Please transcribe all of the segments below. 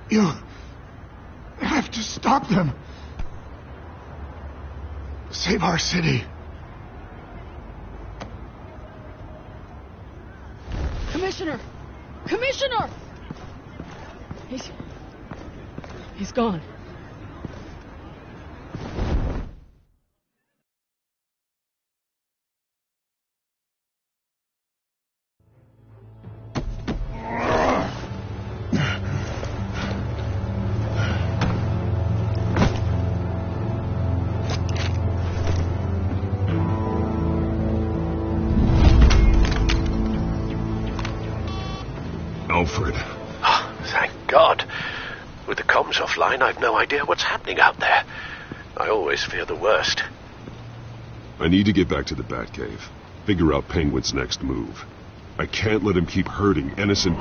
You have to stop them. Save our city. Commissioner! Commissioner! He's gone. Alfred. Oh, thank God. With the comms offline, I've no idea what's happening out there. I always fear the worst. I need to get back to the Batcave. Figure out Penguin's next move. I can't let him keep hurting innocent...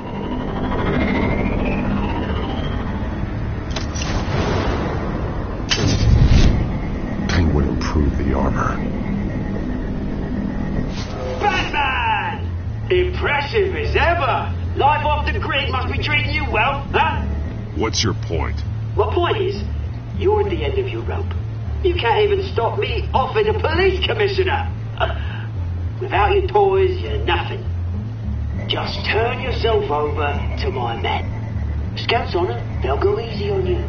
Penguin improved the armor. Batman! Impressive as ever! Life off the grid must be treating you well, huh? What's your point? My point is, you're at the end of your rope. You can't even stop me offing a police commissioner. Without your toys, you're nothing. Just turn yourself over to my men. Scouts on it, they'll go easy on you.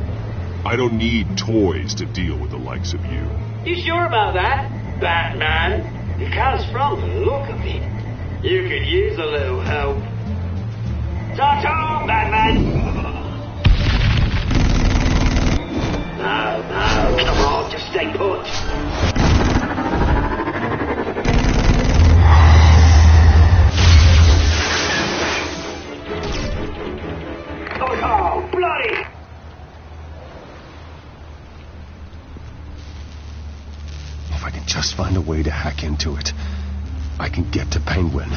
I don't need toys to deal with the likes of you. You sure about that, Batman? Because from the look of it, you could use a little help. Ta-ta, Batman! No, come on, just stay put. Oh, bloody! If I can just find a way to hack into it, I can get to Penguin.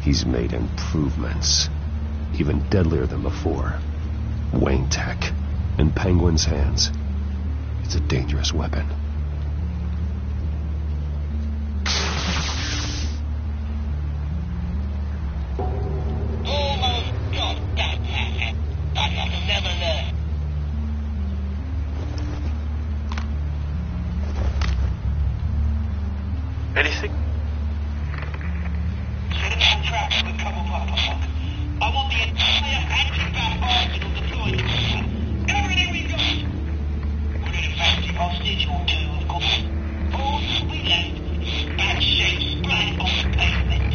He's made improvements, even deadlier than before. Wayne Tech, in Penguin's hands. It's a dangerous weapon. Almost got that packet, but I'll never learn. Anything? I want the entire anti-bat arsenal deployed. Everything we got. We're in a fancy hostage or two, of course. All we left is bad shape splat on the pavement.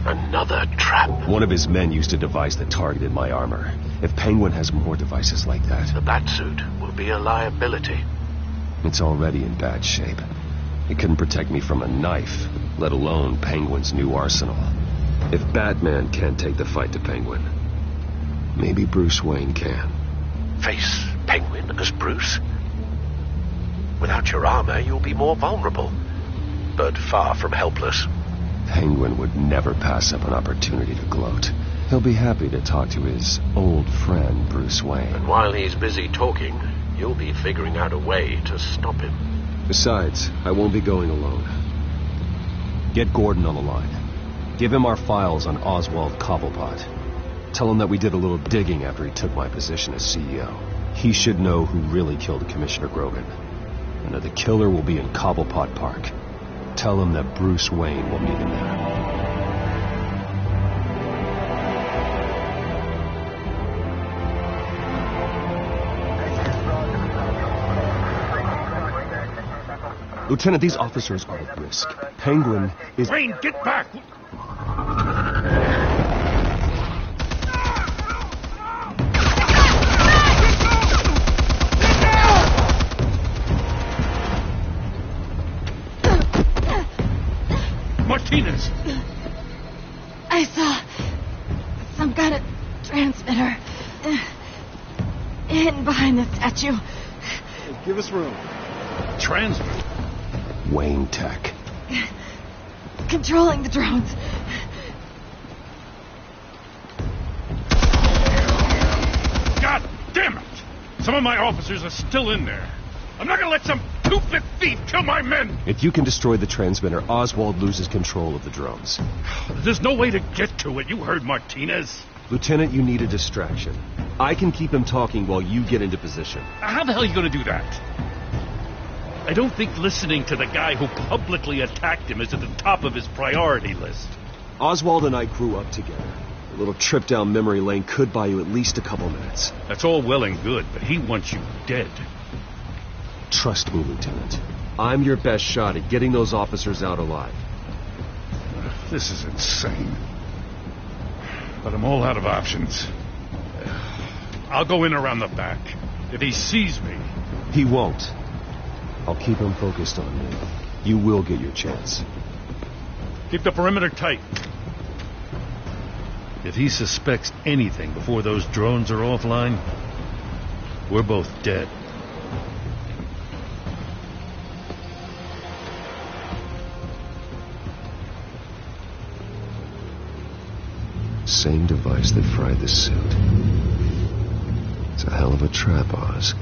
Another trap. One of his men used a device that targeted my armor. If Penguin has more devices like that... The Batsuit will be a liability. It's already in bad shape. It couldn't protect me from a knife, let alone Penguin's new arsenal. If Batman can't take the fight to Penguin, maybe Bruce Wayne can. Face Penguin as Bruce? Without your armor, you'll be more vulnerable, but far from helpless. Penguin would never pass up an opportunity to gloat. He'll be happy to talk to his old friend, Bruce Wayne. And while he's busy talking, you'll be figuring out a way to stop him. Besides, I won't be going alone. Get Gordon on the line. Give him our files on Oswald Cobblepot. Tell him that we did a little digging after he took my position as CEO. He should know who really killed Commissioner Grogan, and that the killer will be in Cobblepot Park. Tell him that Bruce Wayne will meet him there. Lieutenant, these officers are at risk. Penguin is... Wayne, get back! Martinez! I saw some kind of transmitter hidden behind the statue. Give us room. Transmitter? Wayne Tech. Controlling the drones. God damn it! Some of my officers are still in there. I'm not gonna let some stupid thief kill my men! If you can destroy the transmitter, Oswald loses control of the drones. There's no way to get to it. You heard Martinez. Lieutenant, you need a distraction. I can keep him talking while you get into position. How the hell are you going to do that? I don't think listening to the guy who publicly attacked him is at the top of his priority list. Oswald and I grew up together. A little trip down memory lane could buy you at least a couple minutes. That's all well and good, but he wants you dead. Trust me, Lieutenant. I'm your best shot at getting those officers out alive. This is insane. But I'm all out of options. I'll go in around the back. If he sees me... He won't. I'll keep him focused on me. You will get your chance. Keep the perimeter tight. If he suspects anything before those drones are offline, we're both dead. Same device that fried the suit. It's a hell of a trap, Oz.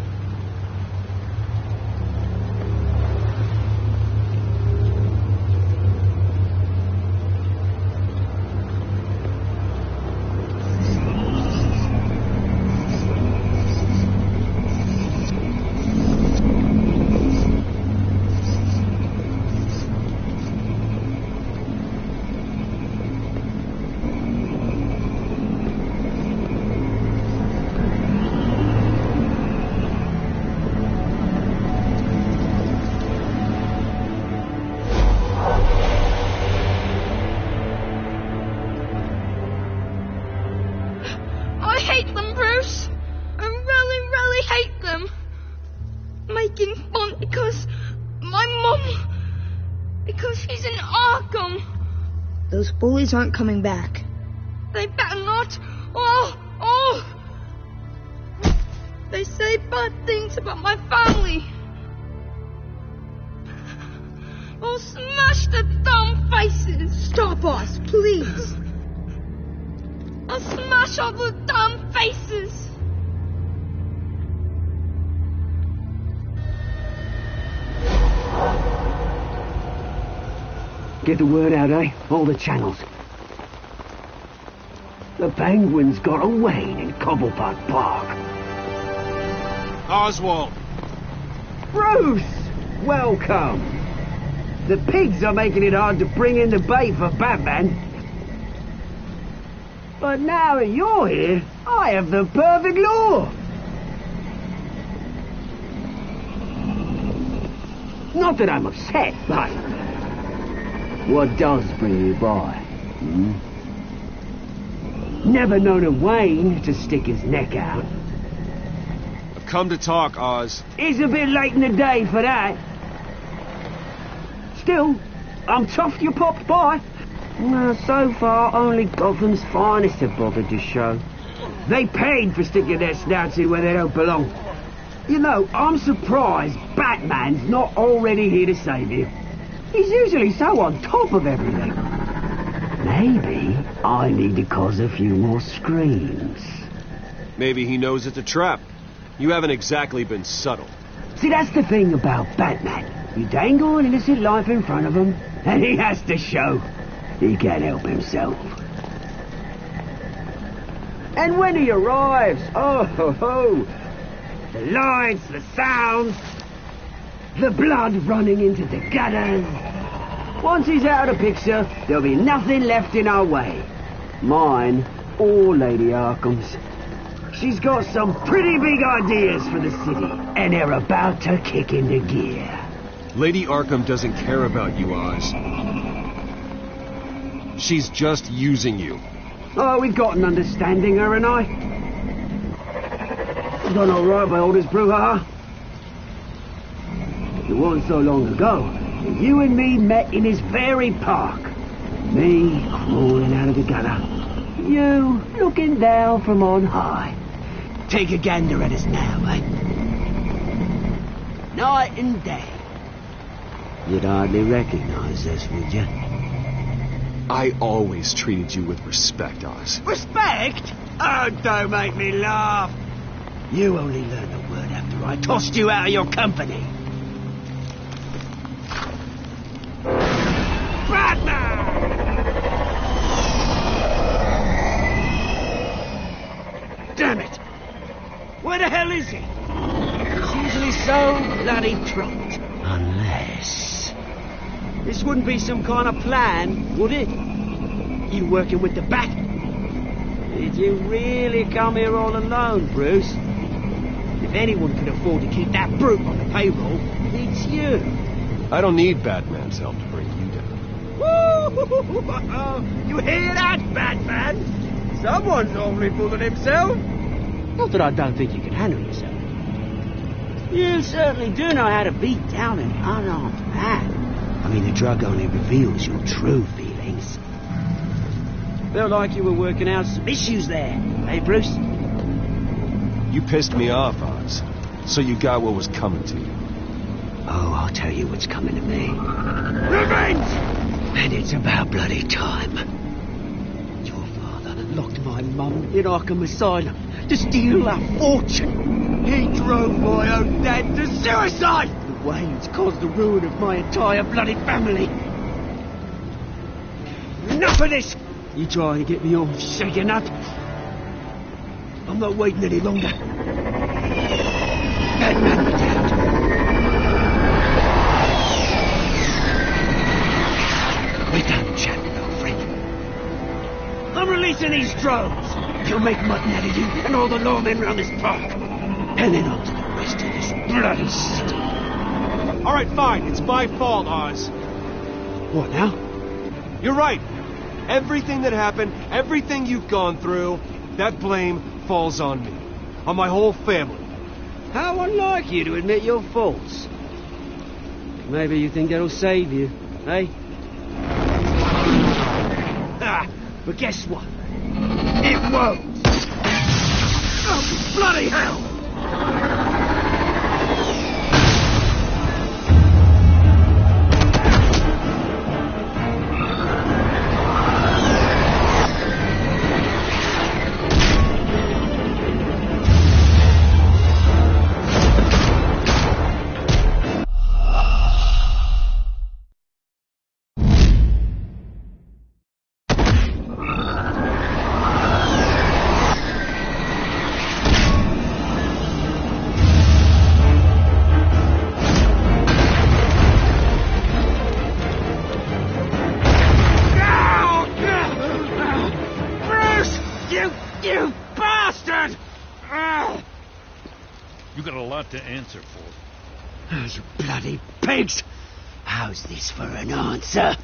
Those bullies aren't coming back. They better not. Oh! They say bad things about my family. I'll smash the dumb faces. Stop us, please. I'll smash all the dumb faces. Get the word out, eh? All the channels. The penguins got away in Cobblepot Park. Oswald! Bruce! Welcome! The pigs are making it hard to bring in the bait for Batman. But now that you're here, I have the perfect lure. Not that I'm upset, but... what does bring you by? Never known a Wayne to stick his neck out. I've come to talk, Oz. It's a bit late in the day for that. Still, I'm chuffed you popped by. Well, so far, only Gotham's finest have bothered to show. They paid for sticking their snouts in where they don't belong. You know, I'm surprised Batman's not already here to save you. He's usually so on top of everything. Maybe I need to cause a few more screams. Maybe he knows it's a trap. You haven't exactly been subtle. See, that's the thing about Batman. You dangle an innocent life in front of him, and he has to show he can't help himself. And when he arrives, oh ho ho, the lights, the sounds, the blood running into the gutters. Once he's out of the picture, there'll be nothing left in our way. Mine or Lady Arkham's. She's got some pretty big ideas for the city, and they're about to kick into gear. Lady Arkham doesn't care about you, Oz. She's just using you. Oh, we've got an understanding, her and I. Done all right by Aldous Brouhaha. It wasn't so long ago that you and me met in this very park. Me crawling out of the gutter. You looking down from on high. Take a gander at us now, eh? Night and day. You'd hardly recognize us, would you? I always treated you with respect, Oz. Respect? Oh, don't make me laugh. You only learned the word after I tossed you out of your company. is it? It's usually so bloody prompt. Unless... This wouldn't be some kind of plan, would it? You working with the Bat? Did you really come here all alone, Bruce? If anyone could afford to keep that brute on the payroll, it's you. I don't need Batman's help to bring you down. Woo! You hear that, Batman? Someone's awfully full of himself. Not that I don't think you can handle yourself. You certainly do know how to beat down an unarmed man. I mean, the drug only reveals your true feelings. Felt like you were working out some issues there, eh, Bruce? You pissed me off, Oz. So you got what was coming to you. Oh, I'll tell you what's coming to me. Revenge! And it's about bloody time. Your father locked my mum in Arkham Asylum to steal a fortune. He drove my own dad to suicide! The way it's caused the ruin of my entire bloody family. Enough of this! You trying to get me all shaken up? I'm not waiting any longer. Batman me down. We're done chatting, old friend. I'm releasing these drones. You'll make mutton out of you and all the lawmen around this park. And then on to the rest of this bloody city. All right, fine. It's my fault, Oz. What now? You're right. Everything that happened, everything you've gone through, that blame falls on me. On my whole family. How unlike you to admit your faults. Maybe you think that'll save you, eh? But guess what? It won't! Oh, bloody hell! You bastard! You got a lot to answer for. Those bloody pigs! How's this for an answer?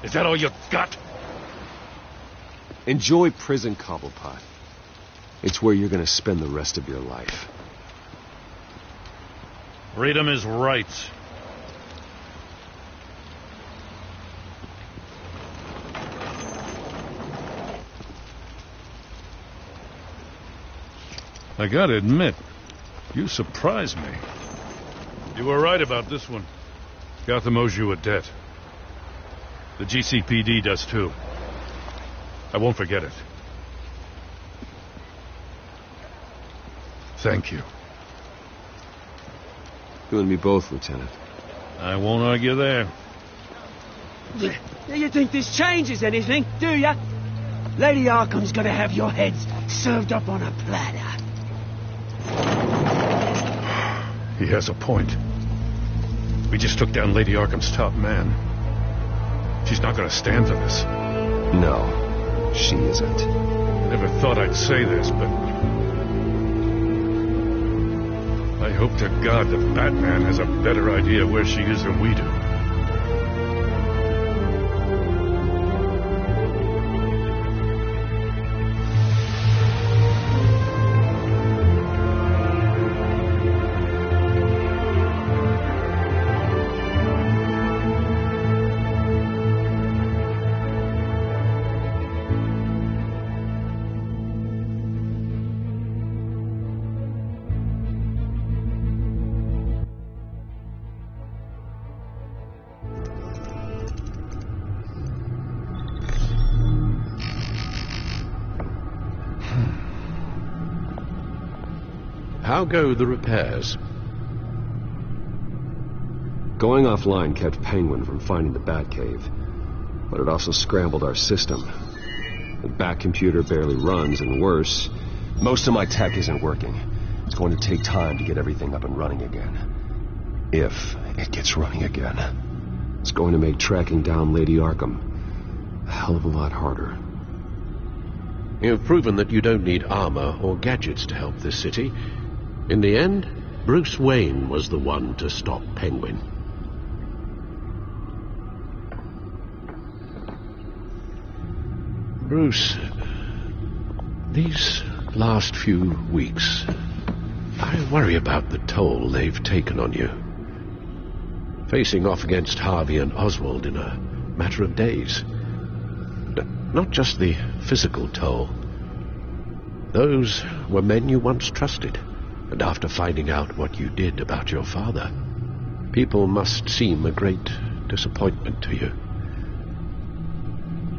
Is that all you got? Enjoy prison, Cobblepot. It's where you're gonna spend the rest of your life. Freedom is rights. I gotta admit, you surprised me. You were right about this one. Gotham owes you a debt. The GCPD does too. I won't forget it. Thank you. You and me both, Lieutenant. I won't argue there. You think this changes anything, do ya? Lady Arkham's gonna have your heads served up on a platter. He has a point. We just took down Lady Arkham's top man. She's not gonna stand for this. No, she isn't. Never thought I'd say this, but I hope to God that Batman has a better idea where she is than we do. How go the repairs? Going offline kept Penguin from finding the Batcave, but it also scrambled our system. The back computer barely runs, and worse, most of my tech isn't working. It's going to take time to get everything up and running again. If it gets running again. It's going to make tracking down Lady Arkham a hell of a lot harder. You've proven that you don't need armor or gadgets to help this city. In the end, Bruce Wayne was the one to stop Penguin. Bruce, these last few weeks, I worry about the toll they've taken on you. Facing off against Harvey and Oswald in a matter of days. Not just the physical toll. Those were men you once trusted, and after finding out what you did about your father, people must seem a great disappointment to you.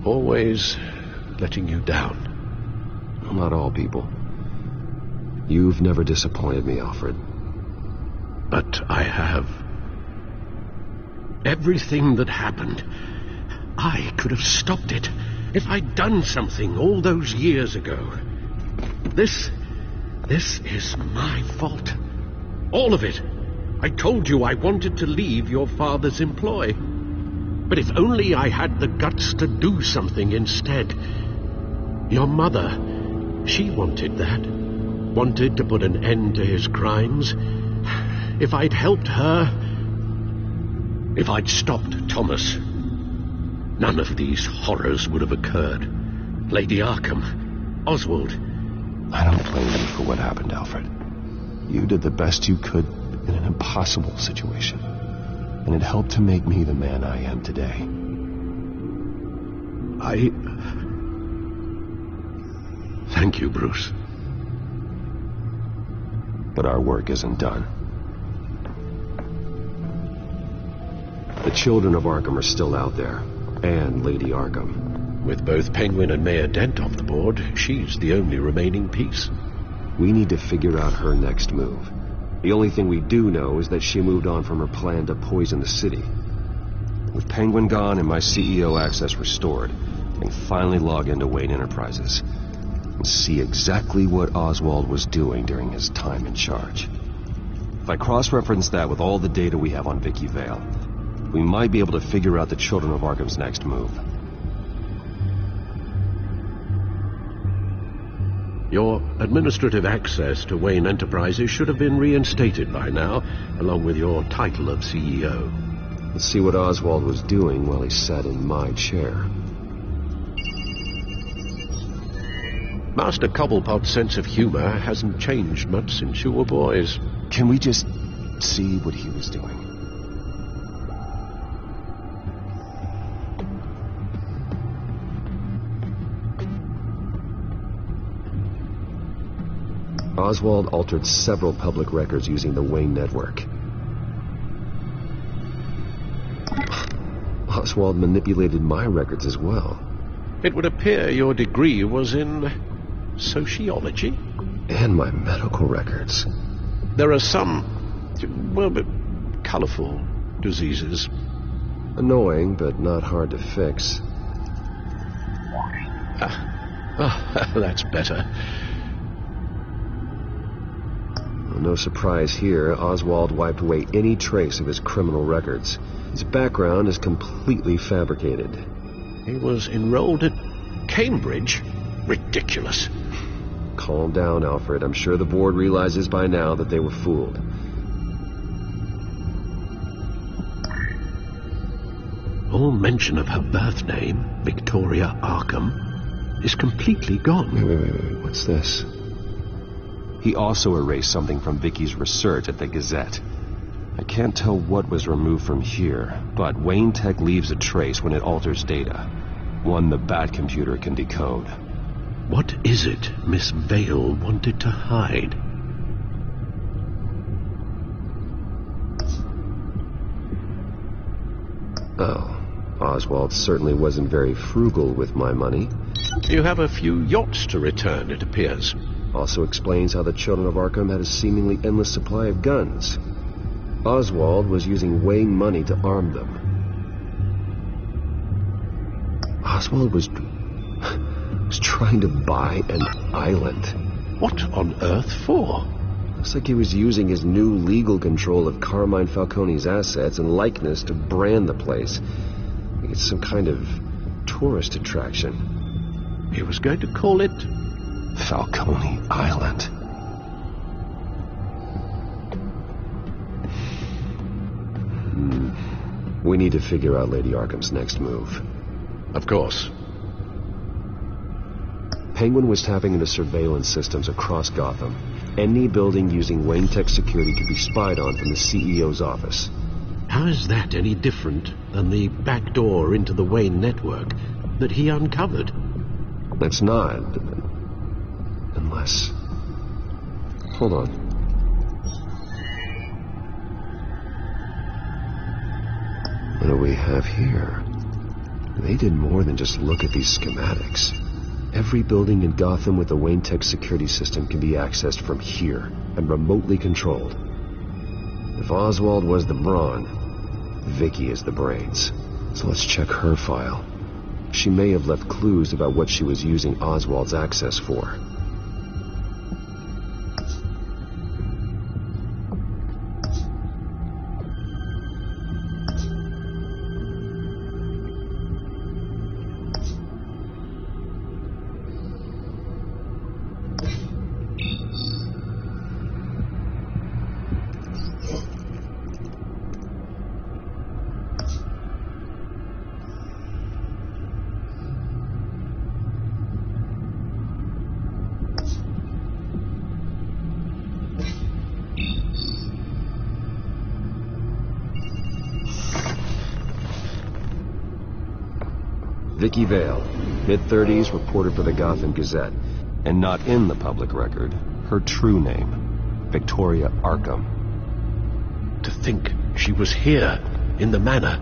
Always letting you down. Well, not all people. You've never disappointed me, Alfred. But I have. Everything that happened, I could have stopped it if I'd done something all those years ago. This is my fault. All of it. I told you I wanted to leave your father's employ. But if only I had the guts to do something instead. Your mother, she wanted that. Wanted to put an end to his crimes. If I'd helped her, if I'd stopped Thomas, none of these horrors would have occurred. Lady Arkham, Oswald. I don't blame you for what happened, Alfred. You did the best you could in an impossible situation. And it helped to make me the man I am today. Thank you, Bruce. But our work isn't done. The children of Arkham are still out there, and Lady Arkham. With both Penguin and Mayor Dent off the board, she's the only remaining piece. We need to figure out her next move. The only thing we do know is that she moved on from her plan to poison the city. With Penguin gone and my CEO access restored, I can finally log into Wayne Enterprises and see exactly what Oswald was doing during his time in charge. If I cross-reference that with all the data we have on Vicky Vale, we might be able to figure out the Children of Arkham's next move. Your administrative access to Wayne Enterprises should have been reinstated by now, along with your title of CEO. Let's see what Oswald was doing while he sat in my chair. Master Cobblepot's sense of humor hasn't changed much since you were boys. Can we just see what he was doing? Oswald altered several public records using the Wayne network. Oswald manipulated my records as well. It would appear your degree was in sociology? And my medical records. There are some, well, but colorful diseases. Annoying, but not hard to fix. That's better. No surprise here, Oswald wiped away any trace of his criminal records. His background is completely fabricated. He was enrolled at Cambridge? Ridiculous. Calm down, Alfred. I'm sure the board realizes by now that they were fooled. All mention of her birth name, Victoria Arkham, is completely gone. Wait. What's this? He also erased something from Vicky's research at the Gazette. I can't tell what was removed from here, but Wayne Tech leaves a trace when it alters data. One the Bat computer can decode. What is it Miss Vale wanted to hide? Oh, Oswald certainly wasn't very frugal with my money. You have a few yachts to return, it appears. Also explains how the Children of Arkham had a seemingly endless supply of guns. Oswald was using Wayne money to arm them. Oswald was was trying to buy an island. What on earth for? Looks like he was using his new legal control of Carmine Falcone's assets and likeness to brand the place. It's some kind of tourist attraction. He was going to call it Falcone Island. We need to figure out Lady Arkham's next move. Of course. Penguin was tapping into surveillance systems across Gotham. Any building using Wayne Tech security could be spied on from the CEO's office. How is that any different than the back door into the Wayne network that he uncovered? It's not. Unless... Hold on. What do we have here? They did more than just look at these schematics. Every building in Gotham with the Wayne Tech security system can be accessed from here and remotely controlled. If Oswald was the brawn, Vicky is the brains. So let's check her file. She may have left clues about what she was using Oswald's access for. Vicky Vale, mid-30s, reported for the Gotham Gazette. And not in the public record, her true name, Victoria Arkham. To think she was here, in the manor.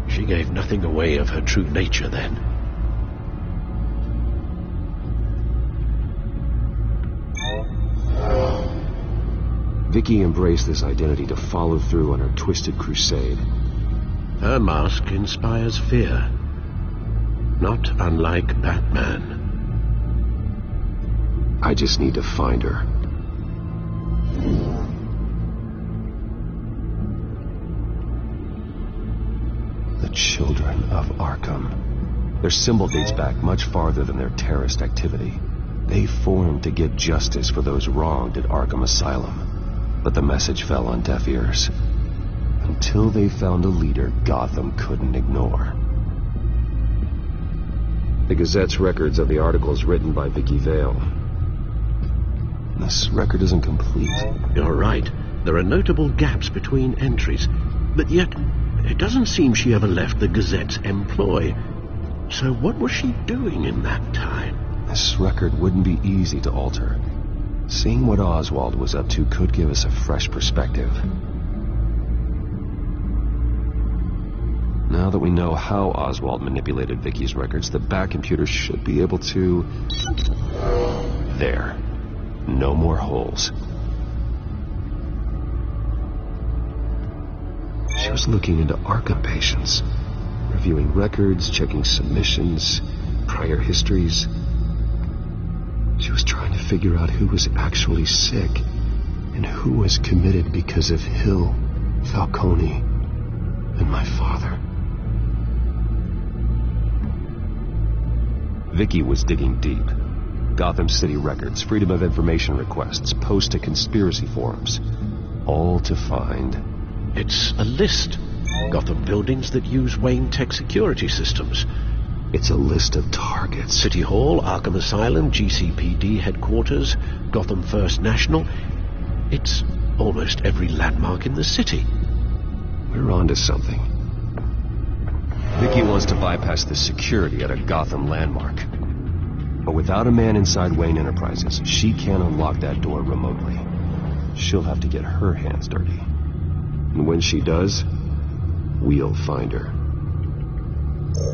She gave nothing away of her true nature then. Vicky embraced this identity to follow through on her twisted crusade. Her mask inspires fear. Not unlike Batman. I just need to find her. The Children of Arkham. Their symbol dates back much farther than their terrorist activity. They formed to get justice for those wronged at Arkham Asylum. But the message fell on deaf ears. Until they found a leader Gotham couldn't ignore. The Gazette's records of the articles written by Vicky Vale. This record isn't complete. You're right. There are notable gaps between entries. But yet, it doesn't seem she ever left the Gazette's employ. So what was she doing in that time? This record wouldn't be easy to alter. Seeing what Oswald was up to could give us a fresh perspective. Now that we know how Oswald manipulated Vicky's records, the back computer should be able to... There. No more holes. She was looking into Arkham patients, reviewing records, checking submissions, prior histories. She was trying to figure out who was actually sick and who was committed because of Hill, Falcone, and my father. Vicky was digging deep. Gotham City records, Freedom of Information requests, posts to conspiracy forums. All to find... It's a list. Gotham buildings that use Wayne Tech security systems. It's a list of targets. City Hall, Arkham Asylum, GCPD headquarters, Gotham First National. It's almost every landmark in the city. We're onto something. Vicky wants to bypass the security at a Gotham landmark. But without a man inside Wayne Enterprises, she can't unlock that door remotely. She'll have to get her hands dirty. And when she does, we'll find her.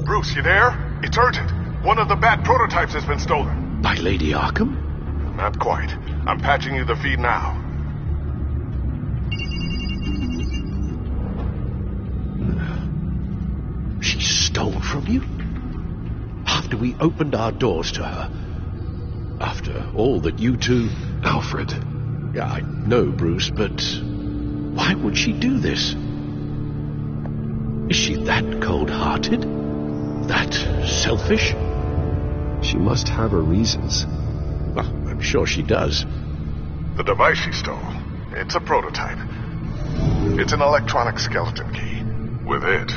Bruce, you there? It's urgent. One of the Bat prototypes has been stolen. By Lady Arkham? Not quite. I'm patching you the feed now. She stole from you? Half after we opened our doors to her. After all that you two... Alfred. Yeah, I know, Bruce, but why would she do this? Is she that cold-hearted? That selfish? She must have her reasons. Well, I'm sure she does. The device she stole, it's a prototype. It's an electronic skeleton key. With it,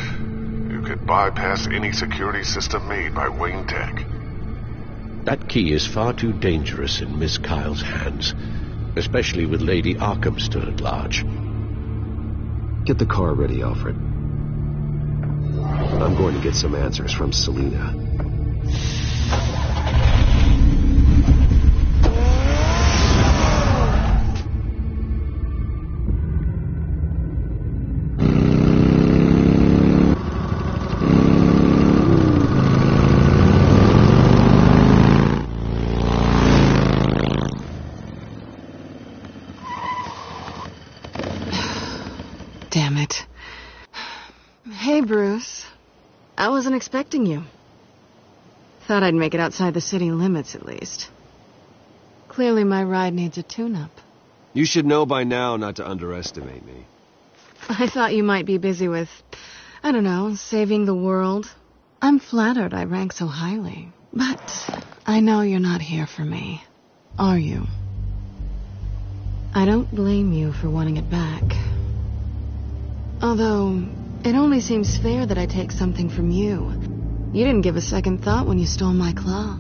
you could bypass any security system made by Wayne Tech. That key is far too dangerous in Miss Kyle's hands, especially with Lady Arkham still at large. Get the car ready, Alfred. I'm going to get some answers from Selina. Damn it. Hey, Bruce. I wasn't expecting you. Thought I'd make it outside the city limits, at least. Clearly my ride needs a tune-up. You should know by now not to underestimate me. I thought you might be busy with, I don't know, saving the world. I'm flattered I rank so highly. But I know you're not here for me, are you? I don't blame you for wanting it back. Although, it only seems fair that I take something from you. You didn't give a second thought when you stole my claw.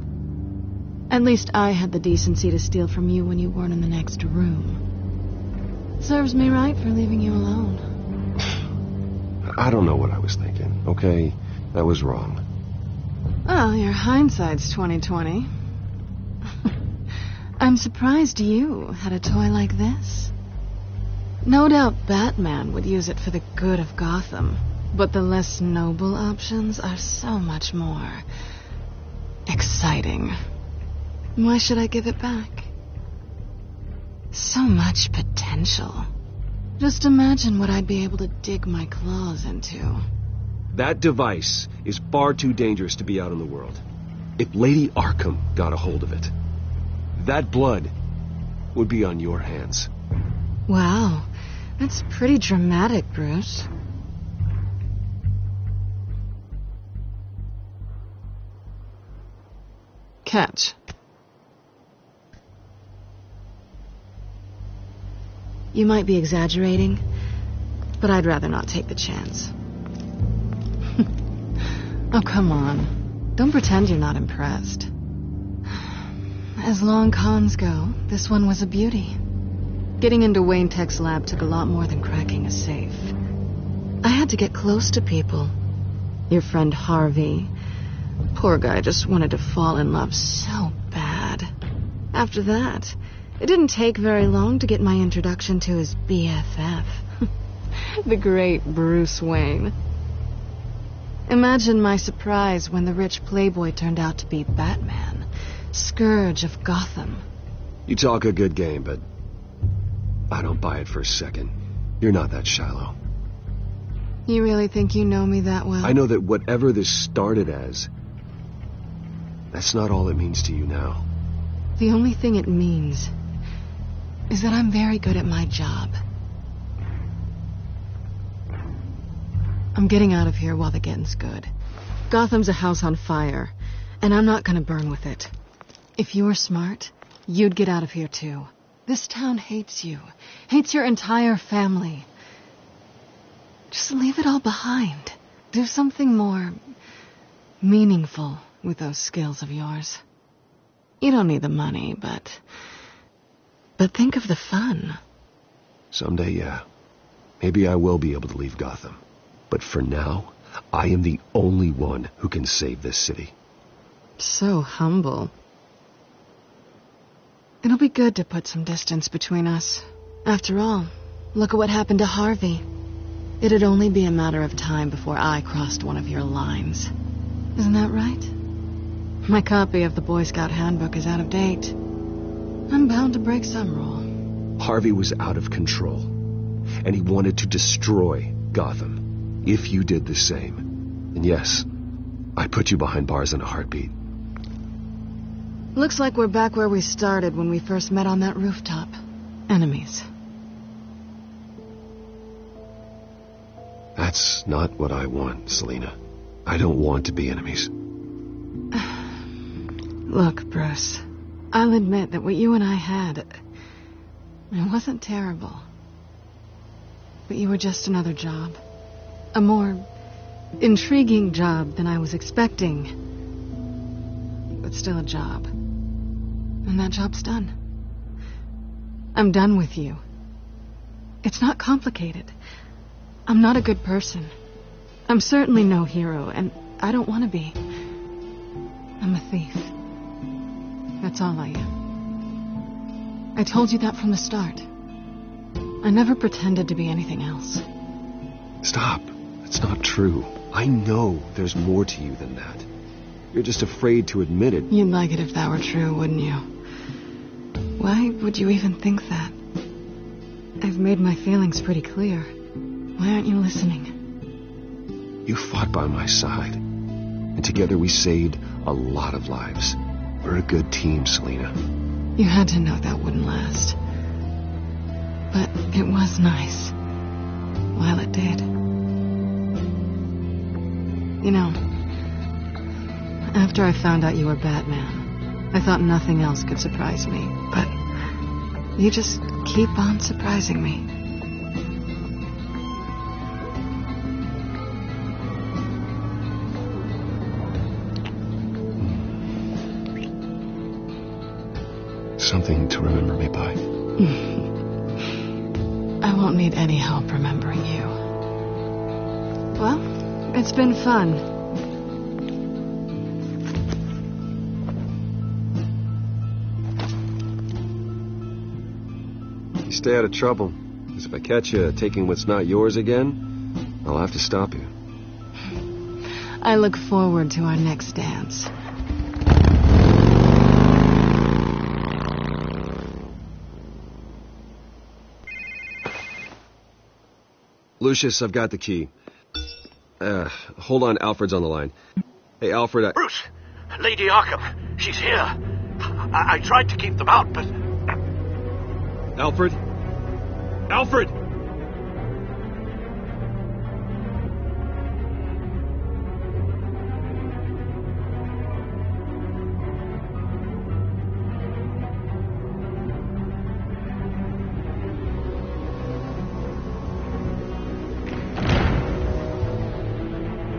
At least I had the decency to steal from you when you weren't in the next room. Serves me right for leaving you alone. I don't know what I was thinking, okay? I was wrong. Well, your hindsight's 20/20. I'm surprised you had a toy like this. No doubt Batman would use it for the good of Gotham, but the less noble options are so much more exciting. Why should I give it back? So much potential. Just imagine what I'd be able to dig my claws into. That device is far too dangerous to be out in the world. If Lady Arkham got a hold of it, that blood would be on your hands. Wow, that's pretty dramatic, Bruce. Catch. You might be exaggerating, but I'd rather not take the chance. Oh, come on. Don't pretend you're not impressed. As long cons go, this one was a beauty. Getting into Wayne Tech's lab took a lot more than cracking a safe. I had to get close to people. Your friend Harvey. Poor guy just wanted to fall in love so bad. After that, it didn't take very long to get my introduction to his BFF. The great Bruce Wayne. Imagine my surprise when the rich playboy turned out to be Batman, scourge of Gotham. You talk a good game, but I don't buy it for a second. You're not that shallow. You really think you know me that well? I know that whatever this started as, that's not all it means to you now. The only thing it means is that I'm very good at my job. I'm getting out of here while the getting's good. Gotham's a house on fire, and I'm not gonna burn with it. If you were smart, you'd get out of here too. This town hates you, hates your entire family. Just leave it all behind. Do something more meaningful with those skills of yours. You don't need the money, but think of the fun. Someday, yeah. Maybe I will be able to leave Gotham. But for now, I am the only one who can save this city. So humble. It'll be good to put some distance between us. After all, look at what happened to Harvey. It'd only be a matter of time before I crossed one of your lines. Isn't that right? My copy of the Boy Scout Handbook is out of date. I'm bound to break some rule. Harvey was out of control, and he wanted to destroy Gotham. If you did the same, and yes, I put you behind bars in a heartbeat. Looks like we're back where we started when we first met on that rooftop. Enemies. That's not what I want, Selina. I don't want to be enemies. Look, Bruce. I'll admit that what you and I had... it wasn't terrible. But you were just another job. A more intriguing job than I was expecting. But still a job. And that job's done. I'm done with you. It's not complicated. I'm not a good person. I'm certainly no hero, and I don't want to be. I'm a thief. That's all I am. I told you that from the start. I never pretended to be anything else. Stop. It's not true. I know there's more to you than that. You're just afraid to admit it. You'd like it if that were true, wouldn't you? Why would you even think that? I've made my feelings pretty clear. Why aren't you listening? You fought by my side. And together we saved a lot of lives. We're a good team, Selina. You had to know that wouldn't last. But it was nice. While it did. You know, after I found out you were Batman, I thought nothing else could surprise me. But you just keep on surprising me. Something to remember me by. I won't need any help remembering you. Well, it's been fun. You stay out of trouble. Because if I catch you taking what's not yours again, I'll have to stop you. I look forward to our next dance. Lucius, I've got the key. Hold on, Alfred's on the line. Hey, Alfred, Bruce! Lady Arkham, she's here. I tried to keep them out, but... Alfred? Alfred!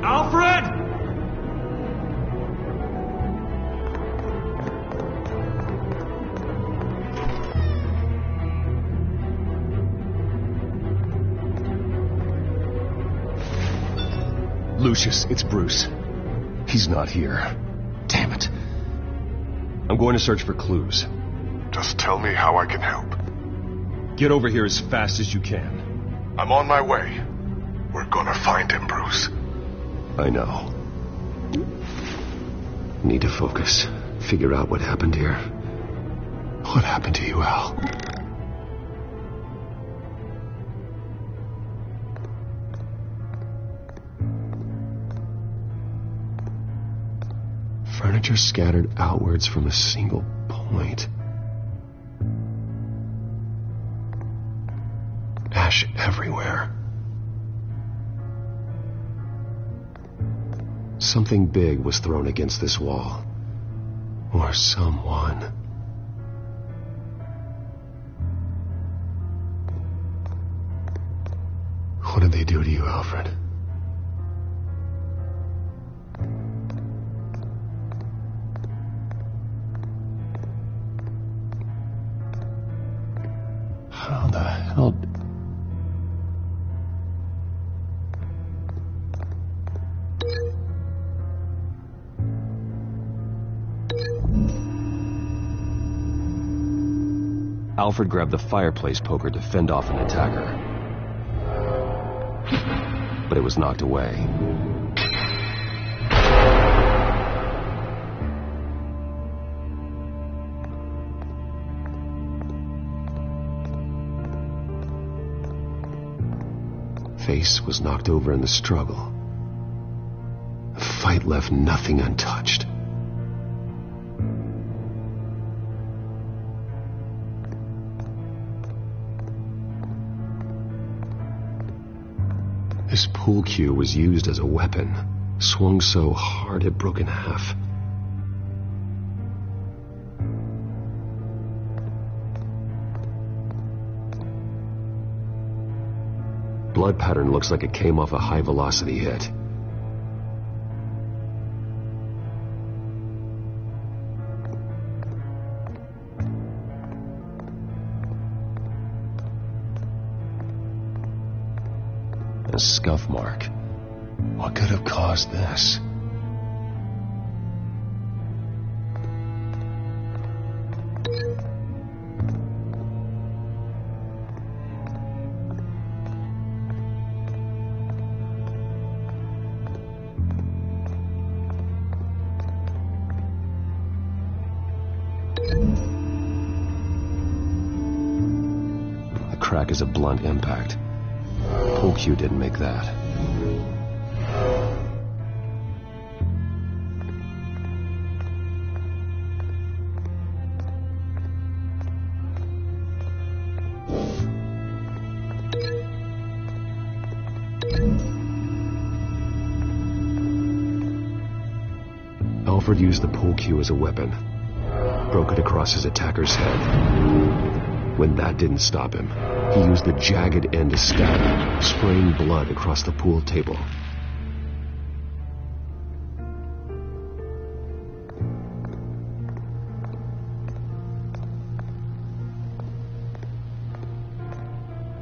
Alfred! Lucius, it's Bruce. He's not here. Damn it. I'm going to search for clues. Just tell me how I can help. Get over here as fast as you can. I'm on my way. We're gonna find him, Bruce. I know. Need to focus. Figure out what happened here. What happened to you, Al? Furniture scattered outwards from a single point. Ash everywhere. Something big was thrown against this wall. Or someone. What did they do to you, Alfred? How the hell... Alfred grabbed the fireplace poker to fend off an attacker. But it was knocked away. Face was knocked over in the struggle. The fight left nothing untouched. This pool cue was used as a weapon, swung so hard it broke in half. Blood pattern looks like it came off a high-velocity hit. A scuff mark. What could have caused this? The crack is a blunt impact. Pool cue didn't make that. Alfred used the pool cue as a weapon, broke it across his attacker's head. When that didn't stop him, he used the jagged end to stab him, spraying blood across the pool table.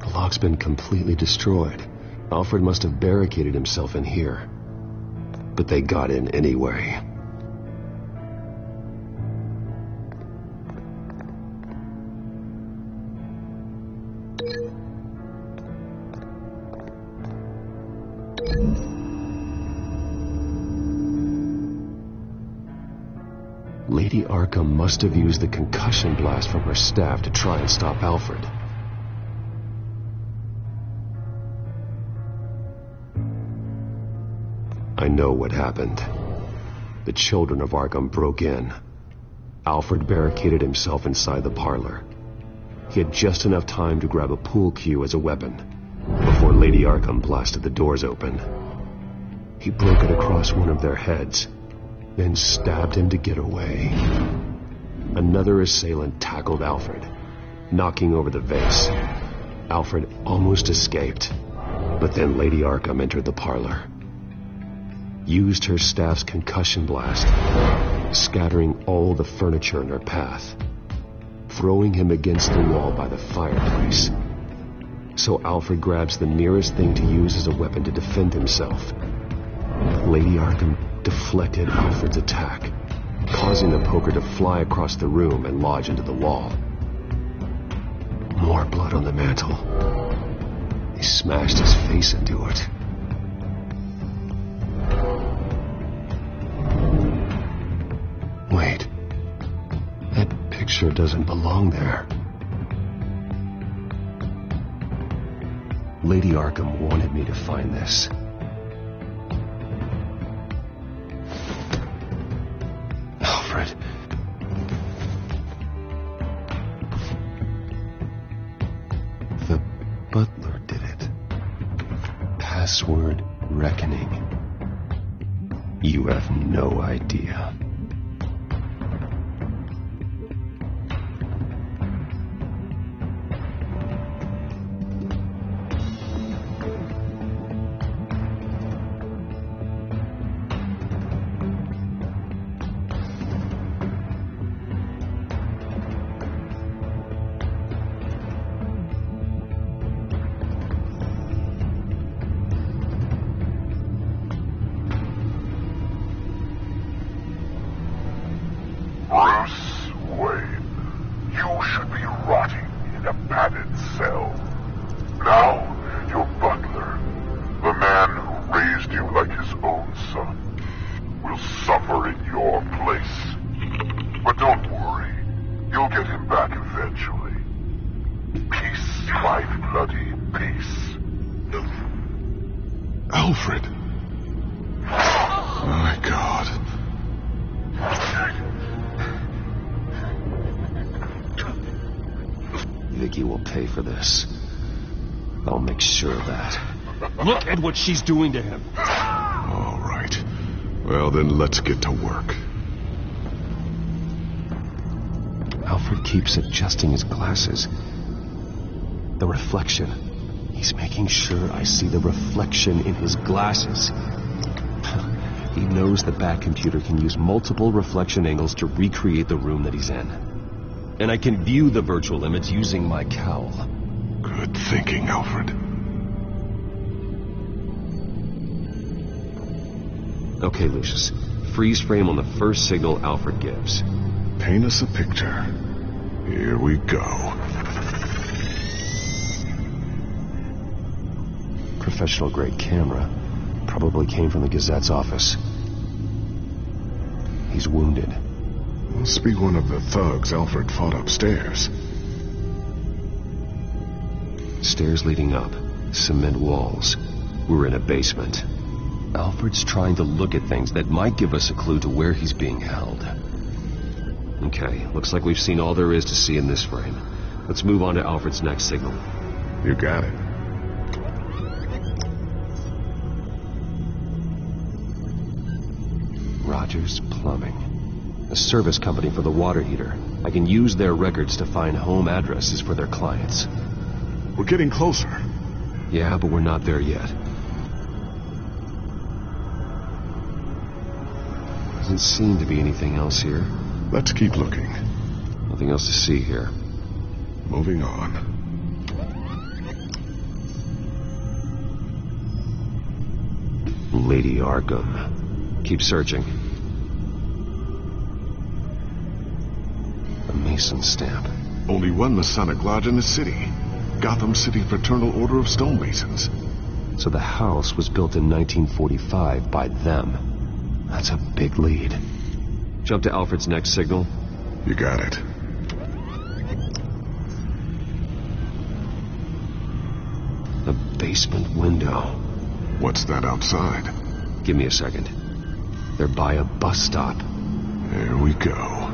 The lock's been completely destroyed. Alfred must have barricaded himself in here. But they got in anyway. Lady Arkham must have used the concussion blast from her staff to try and stop Alfred. I know what happened. The children of Arkham broke in. Alfred barricaded himself inside the parlor. He had just enough time to grab a pool cue as a weapon before Lady Arkham blasted the doors open. He broke it across one of their heads, then stabbed him to get away. Another assailant tackled Alfred, knocking over the vase. Alfred almost escaped, but then Lady Arkham entered the parlor. Used her staff's concussion blast, scattering all the furniture in her path, throwing him against the wall by the fireplace. So Alfred grabs the nearest thing to use as a weapon to defend himself. Lady Arkham deflected Alfred's attack, causing the poker to fly across the room and lodge into the wall. More blood on the mantel. He smashed his face into it. Wait. That picture doesn't belong there. Lady Arkham wanted me to find this. Alfred. The butler did it. Password reckoning. You have no idea. Alfred. My God. Vicky will pay for this. I'll make sure of that. Look at what she's doing to him. All right. Well, then let's get to work. Alfred keeps adjusting his glasses. The reflection. He's making sure I see the reflection in his glasses. He knows the Bat computer can use multiple reflection angles to recreate the room that he's in. And I can view the virtual image using my cowl. Good thinking, Alfred. Okay, Lucius. Freeze frame on the first signal Alfred gives. Paint us a picture. Here we go. Professional-grade camera. Probably came from the Gazette's office. He's wounded. Must be one of the thugs Alfred fought upstairs. Stairs leading up. Cement walls. We're in a basement. Alfred's trying to look at things that might give us a clue to where he's being held. Okay, looks like we've seen all there is to see in this frame. Let's move on to Alfred's next signal. You got it. Rogers Plumbing. A service company for the water heater. I can use their records to find home addresses for their clients. We're getting closer. Yeah, but we're not there yet. Doesn't seem to be anything else here. Let's keep looking. Nothing else to see here. Moving on. Lady Arkham. Keep searching. A Mason stamp. Only one Masonic lodge in the city. Gotham City Fraternal Order of Stonemasons. So the house was built in 1945 by them. That's a big lead. Jump to Alfred's next signal. You got it. A basement window. What's that outside? Give me a second. They're by a bus stop. There we go.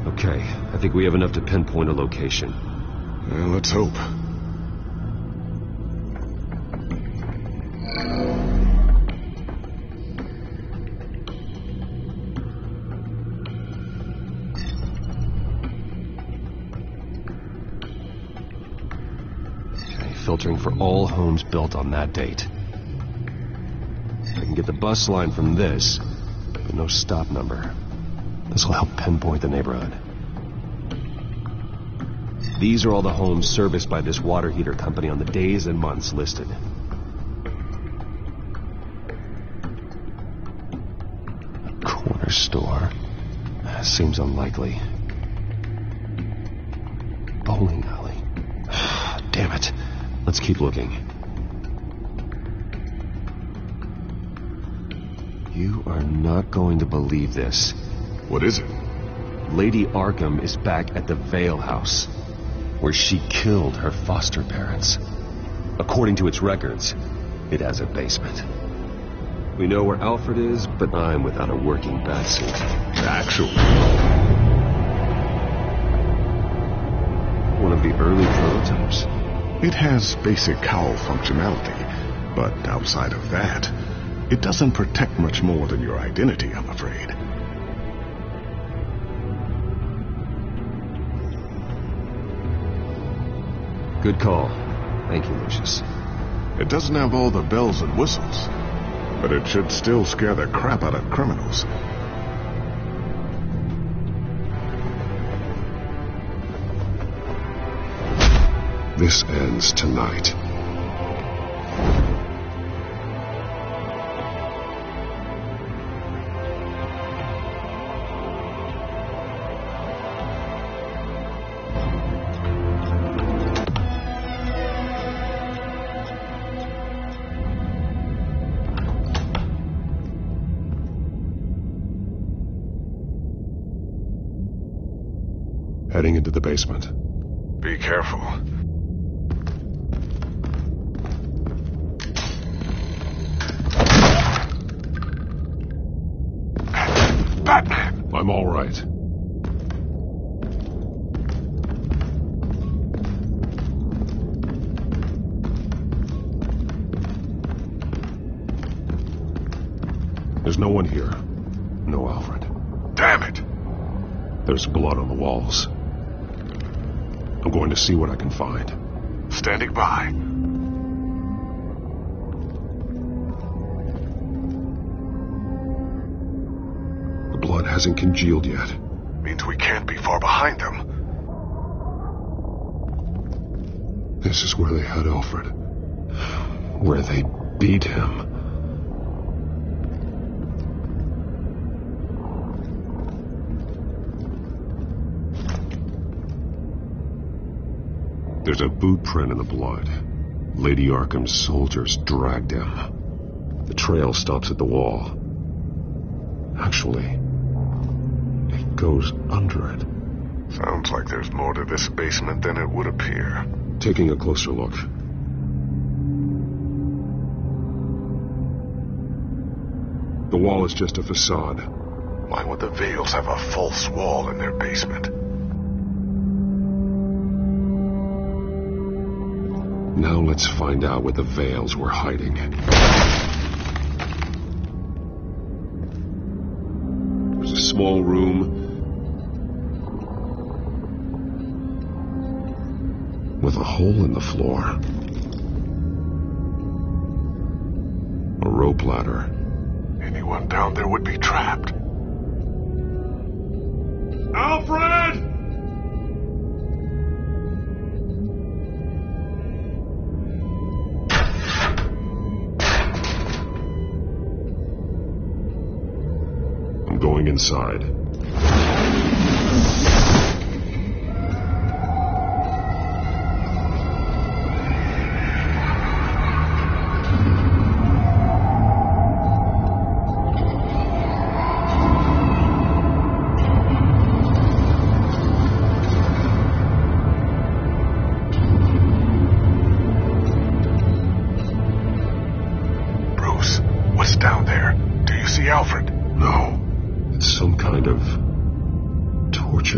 Okay, I think we have enough to pinpoint a location. Well, let's hope. Okay, filtering for all homes built on that date. I can get the bus line from this, but no stop number. This will help pinpoint the neighborhood. These are all the homes serviced by this water heater company on the days and months listed. A corner store. Seems unlikely. Bowling alley. Damn it. Let's keep looking. You are not going to believe this. What is it? Lady Arkham is back at the Vale House, where she killed her foster parents. According to its records, it has a basement. We know where Alfred is, but I'm without a working batsuit. Actually. One of the early prototypes. It has basic cowl functionality, but outside of that, it doesn't protect much more than your identity, I'm afraid. Good call. Thank you, Lucius. It doesn't have all the bells and whistles, but it should still scare the crap out of criminals. This ends tonight. Heading into the basement. Be careful. Batman! I'm all right. There's no one here. No Alfred. Damn it! There's blood on the walls. I'm going to see what I can find. Standing by. The blood hasn't congealed yet. Means we can't be far behind them. This is where they had Alfred. Where they beat him. There's a boot print in the blood. Lady Arkham's soldiers dragged him. The trail stops at the wall. Actually, it goes under it. Sounds like there's more to this basement than it would appear. Taking a closer look. The wall is just a facade. Why would the Vales have a false wall in their basement? Now let's find out what the Vales were hiding. There's a small room with a hole in the floor. A rope ladder. Anyone down there would be trapped. Alfred! I'm going inside.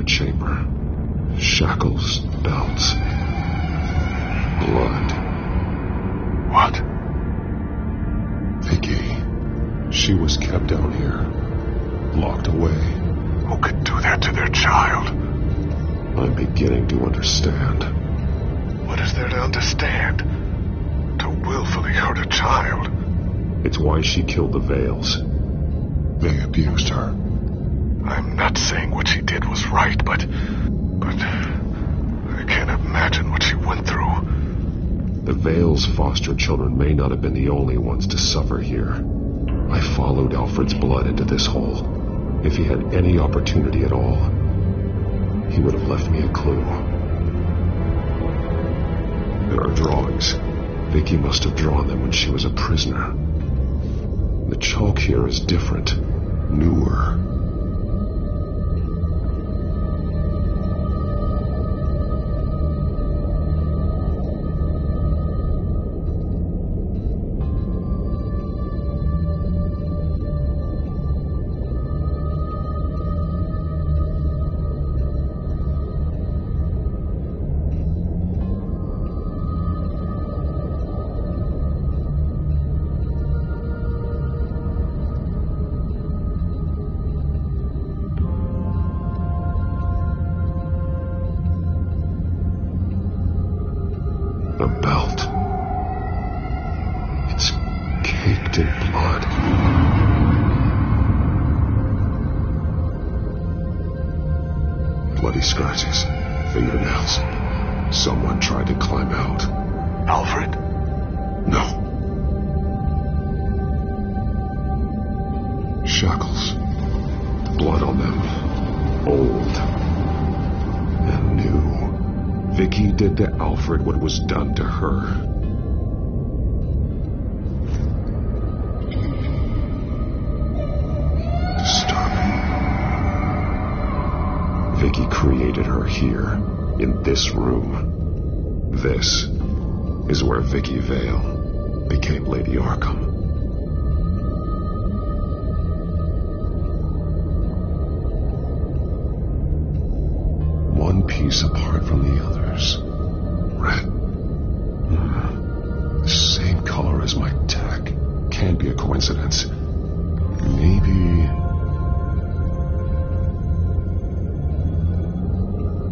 Chamber. Shackles, belts, blood. What? Vicky. She was kept down here, locked away. Who could do that to their child? I'm beginning to understand. What is there to understand? To willfully hurt a child? It's why she killed the Vales. They abused her. I'm not saying what she did was right, but I can't imagine what she went through. The Vales' foster children may not have been the only ones to suffer here. I followed Alfred's blood into this hole. If he had any opportunity at all, he would have left me a clue. There are drawings. Vicky must have drawn them when she was a prisoner. The chalk here is different, newer. A belt. It's caked in blood. Bloody scratches, fingernails. Someone tried to climb out. Alfred? No. Shackles. Blood on them. Old. And new. Vicky did to Alfred what was done to her. Disturbing. Vicky created her here, in this room. This is where Vicky Vale became Lady Arkham. One piece apart from the others. Red. The same color as my tech. Can't be a coincidence. Maybe...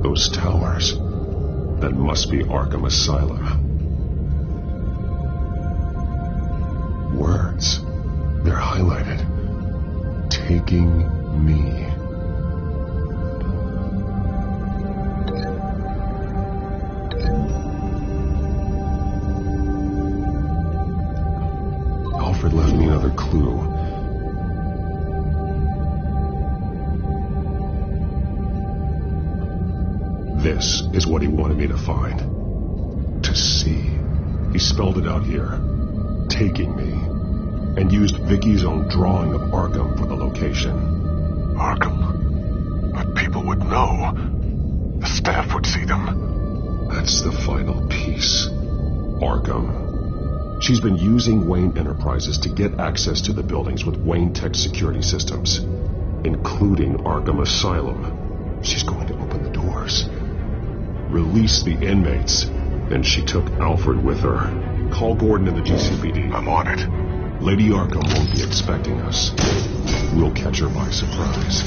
those towers. That must be Arkham Asylum. Words. They're highlighted. Taking me. Alfred left me another clue. This is what he wanted me to find. To see. He spelled it out here. Taking me. And used Vicky's own drawing of Arkham for the location. Arkham? But people would know. The staff would see them. That's the final piece. Arkham. She's been using Wayne Enterprises to get access to the buildings with Wayne Tech security systems, including Arkham Asylum. She's going to open the doors. Release the inmates. Then she took Alfred with her. Call Gordon in the GCPD. I'm on it. Lady Arkham won't be expecting us. We'll catch her by surprise.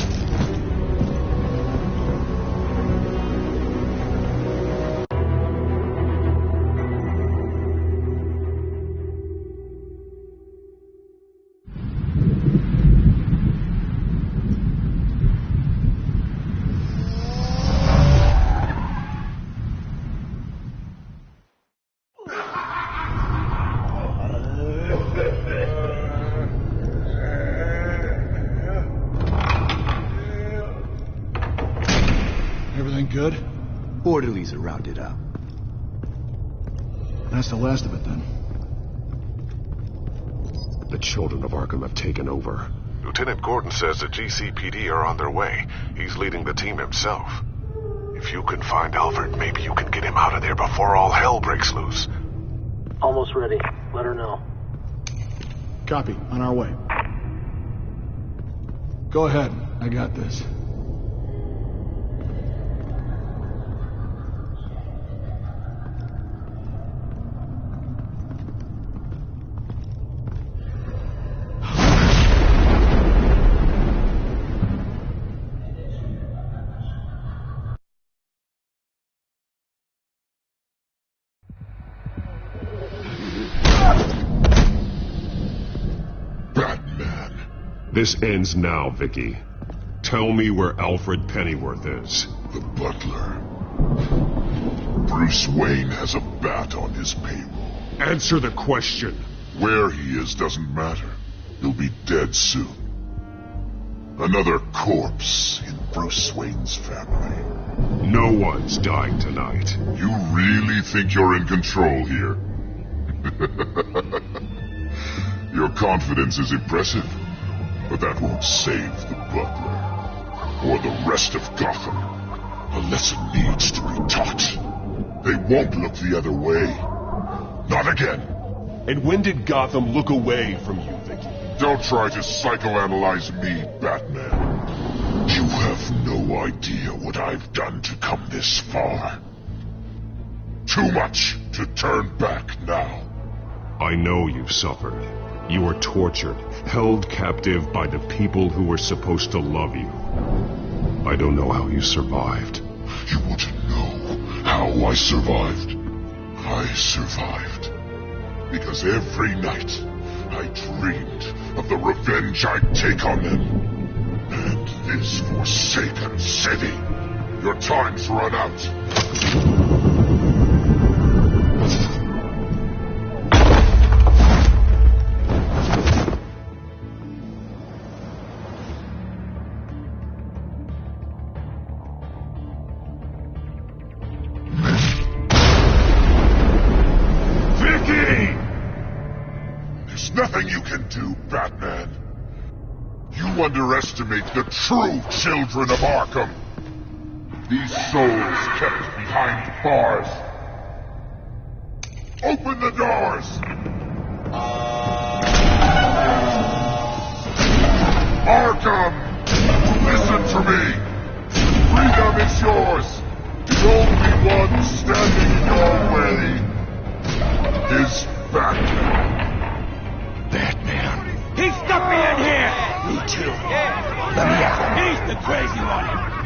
Everything good? Orderlies are rounded up. That's the last of it, then. The children of Arkham have taken over. Lieutenant Gordon says the GCPD are on their way. He's leading the team himself. If you can find Alfred, maybe you can get him out of there before all hell breaks loose. Almost ready. Let her know. Copy. On our way. Go ahead. I got this. This ends now, Vicky. Tell me where Alfred Pennyworth is. The butler. Bruce Wayne has a bat on his payroll. Answer the question. Where he is doesn't matter. He'll be dead soon. Another corpse in Bruce Wayne's family. No one's dying tonight. You really think you're in control here? Your confidence is impressive. But that won't save the butler, or the rest of Gotham. A lesson needs to be taught. They won't look the other way. Not again. And when did Gotham look away from you, Vicky? Don't try to psychoanalyze me, Batman. You have no idea what I've done to come this far. Too much to turn back now. I know you've suffered. You were tortured, held captive by the people who were supposed to love you. I don't know how you survived. You want to know how I survived? I survived because every night I dreamed of the revenge I'd take on them. And this forsaken city. Your time's run out. Nothing you can do, Batman. You underestimate the true children of Arkham. These souls kept behind bars. Open the doors! Arkham! Listen to me! Freedom is yours! The only one standing in your way is Batman. Batman. He stuck me in here! too. Let me out. He's the crazy one.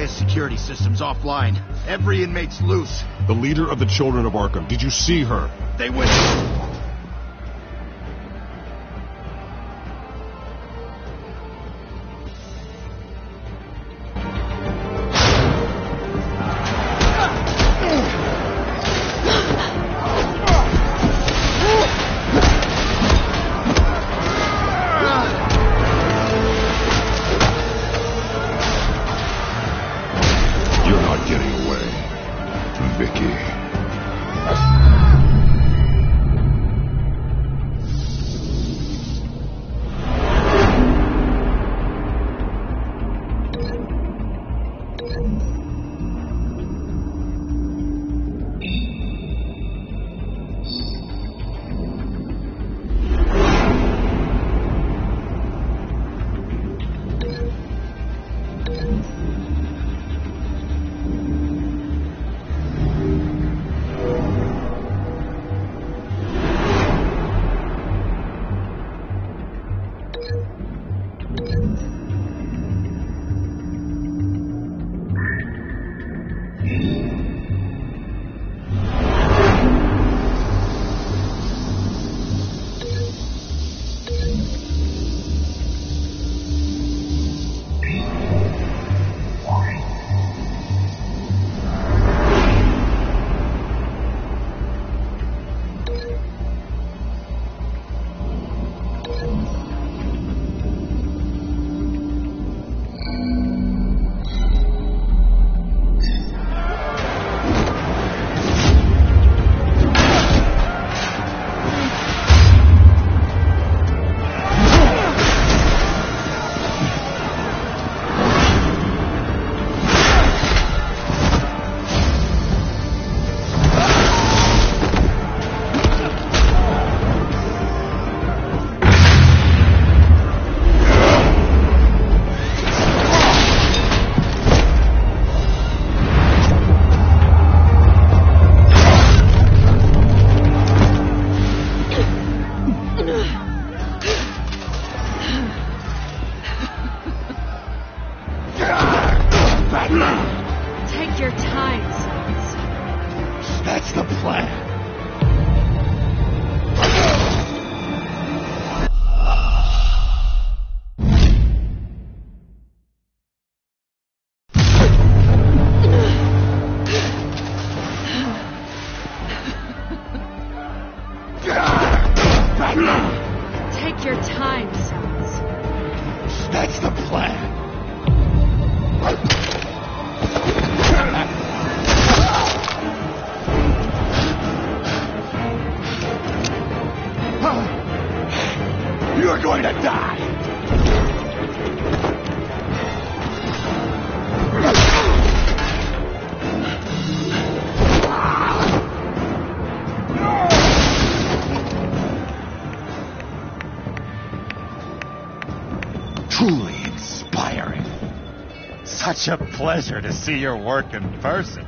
Security system's offline. Every inmate's loose. The leader of the Children of Arkham. Did you see her? They went... Take your time, sons. That's the plan. Take your time, sons. That's the plan. You're going to die! Truly inspiring. Such a pleasure to see your work in person.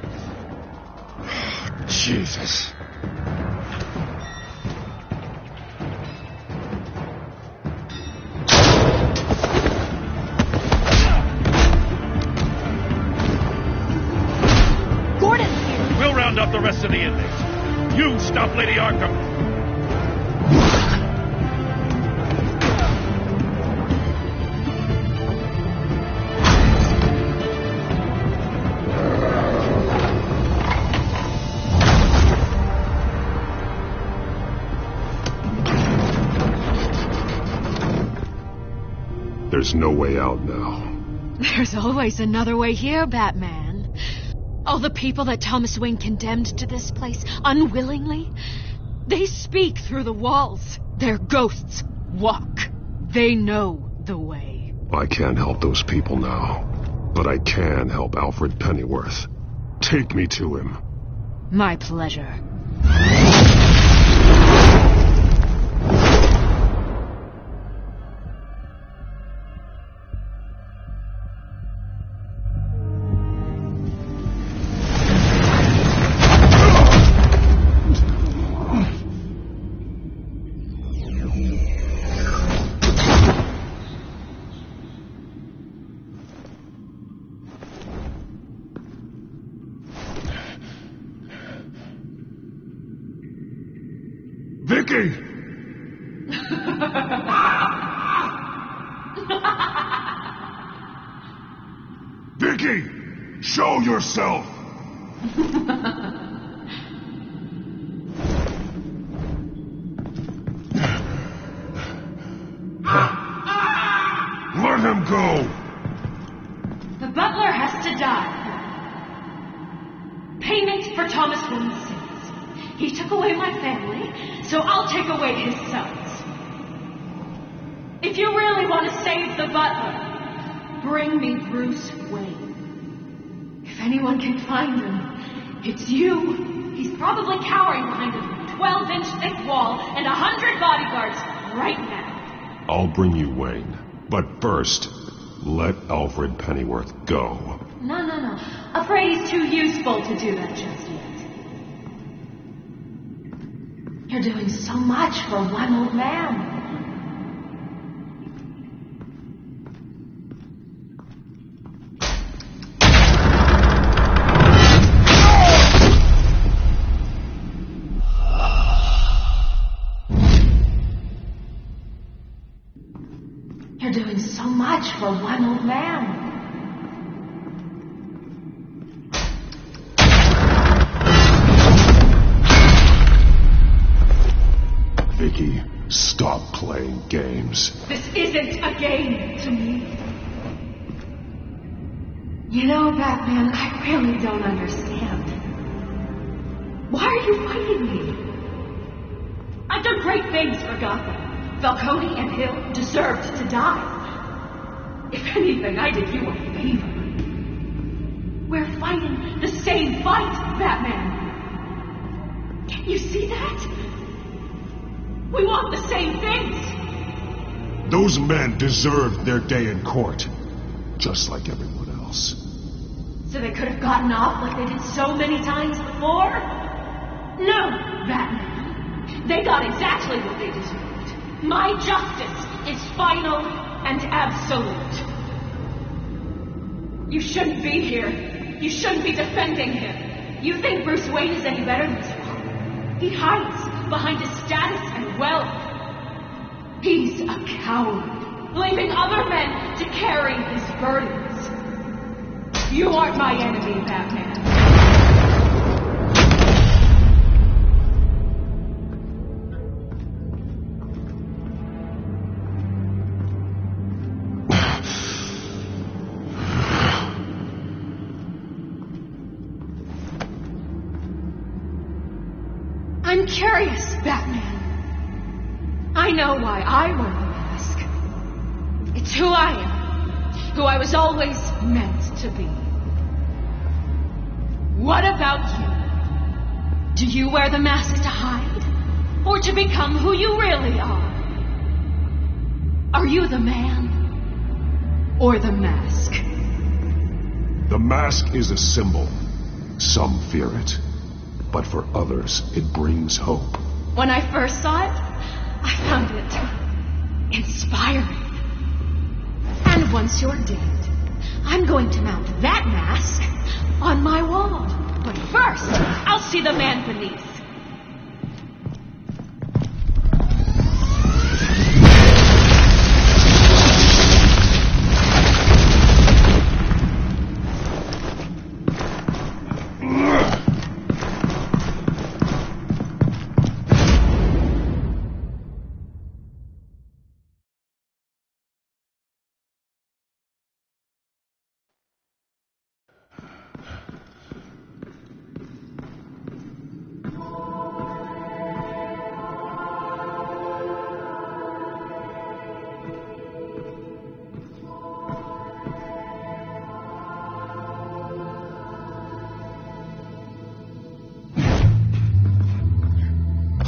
Jesus. Round up the rest of the inmates. You stop Lady Arkham. There's no way out now. There's always another way here, Batman. All the people that Thomas Wayne condemned to this place unwillingly, they speak through the walls. Their ghosts walk. They know the way. I can't help those people now, but I can help Alfred Pennyworth. Take me to him. My pleasure. Vicky! Vicky! Show yourself! Let him go! The butler has to die. Payment for Thomas Wayne's sins. He took away my family, so I'll take away his sons. If you really want to save the butler, bring me Bruce Wayne. If anyone can find him, it's you. He's probably cowering behind a 12-inch thick wall and 100 bodyguards right now. I'll bring you Wayne, but first, let Alfred Pennyworth go. No. Afraid he's too useful to do that just yet. You're doing so much for one old man. You're doing so much for one old man. Vicky, stop playing games. This isn't a game to me. You know, Batman, I really don't understand. Why are you fighting me? I've done great things for Gotham. Falcone and Hill deserved to die. If anything, I did you a favor. We're fighting the same fight, Batman. Can't you see that? We want the same things! Those men deserved their day in court, just like everyone else. So they could have gotten off like they did so many times before? No, Batman. They got exactly what they deserved. My justice is final and absolute. You shouldn't be here. You shouldn't be defending him. You think Bruce Wayne is any better than his father? He hides behind his status and wealth. He's a coward, leaving other men to carry his burdens. You aren't my enemy, Batman. I'm curious, Batman. I know why I wear the mask. It's who I am. Who I was always meant to be. What about you? Do you wear the mask to hide? Or to become who you really are? Are you the man? Or the mask? The mask is a symbol. Some fear it. But for others, it brings hope. When I first saw it, I found it inspiring. And once you're dead, I'm going to mount that mask on my wall. But first, I'll see the man beneath.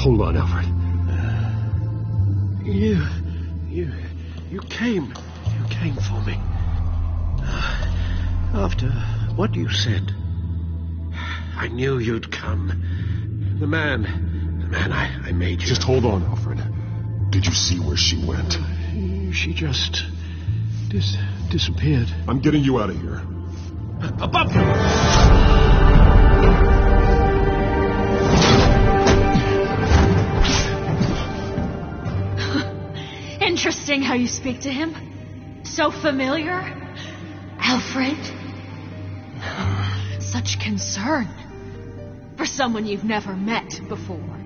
Hold on, Alfred. You came for me. After what you said, I knew you'd come. The man I made you. Just hold on, Alfred. Did you see where she went? She just disappeared. I'm getting you out of here. Above you! Interesting how you speak to him. So familiar. Alfred. Such concern for someone you've never met before.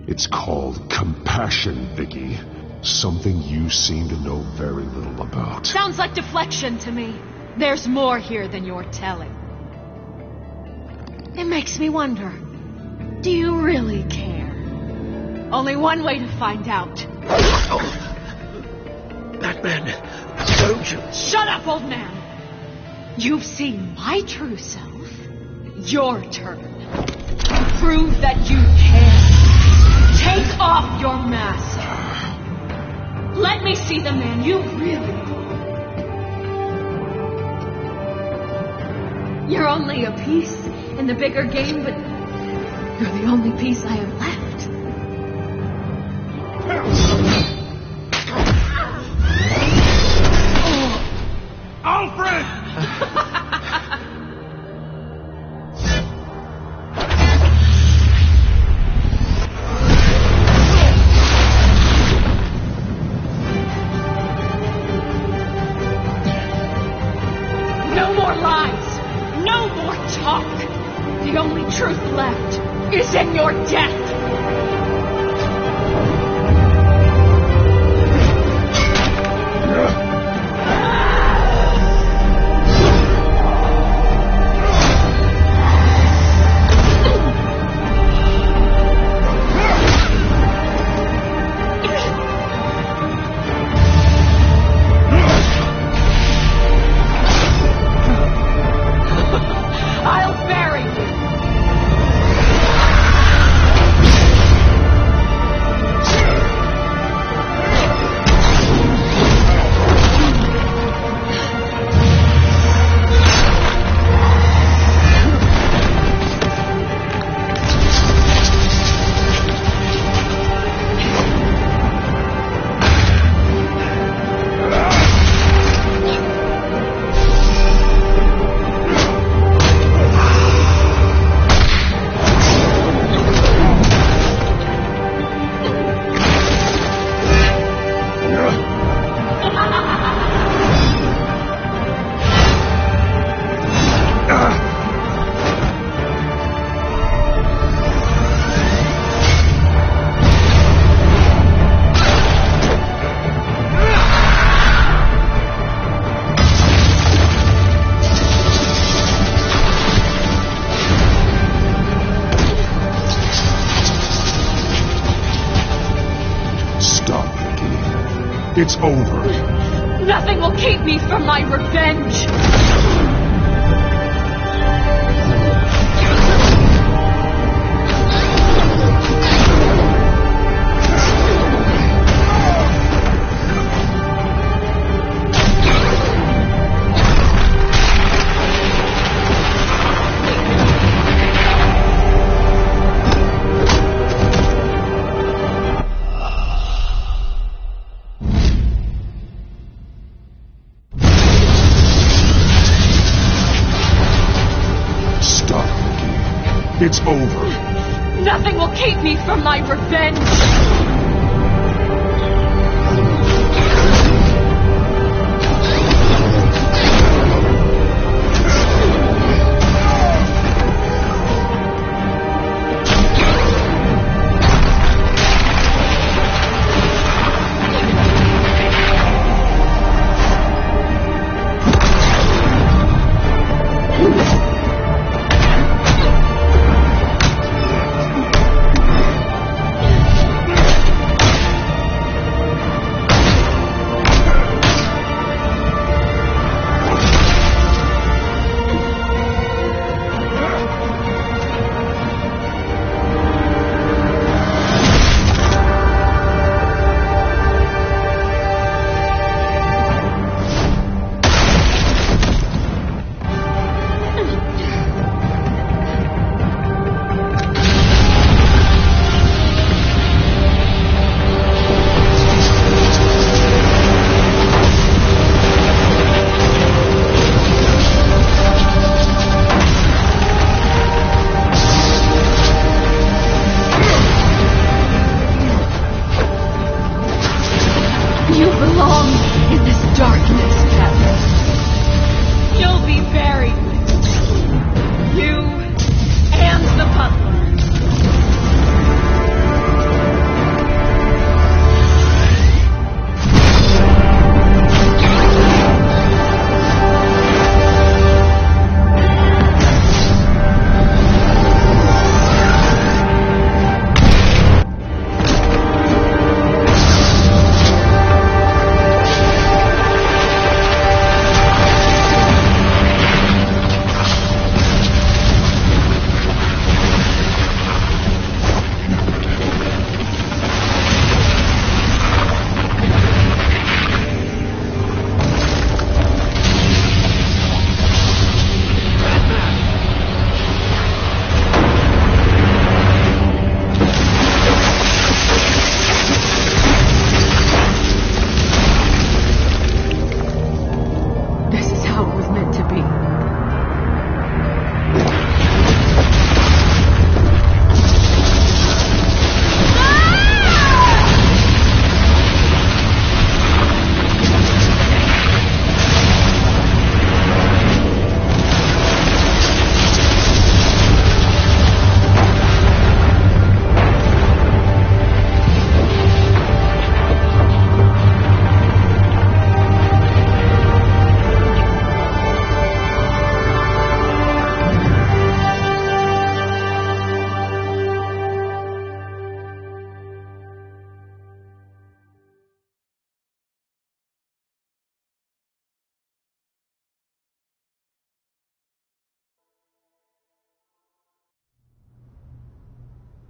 It's called compassion, Vicky. Something you seem to know very little about. Sounds like deflection to me. There's more here than you're telling. It makes me wonder, do you really care? Only one way to find out. That man, don't you... Shut up, old man! You've seen my true self. Your turn. Prove that you care. Take off your mask. Let me see the man you really are. You're only a piece in the bigger game, but you're the only piece I have left. Alfred! No more lies! No more talk! The only truth left is in your death! It's over. Nothing will keep me from my revenge. It's over. Nothing will keep me from my revenge.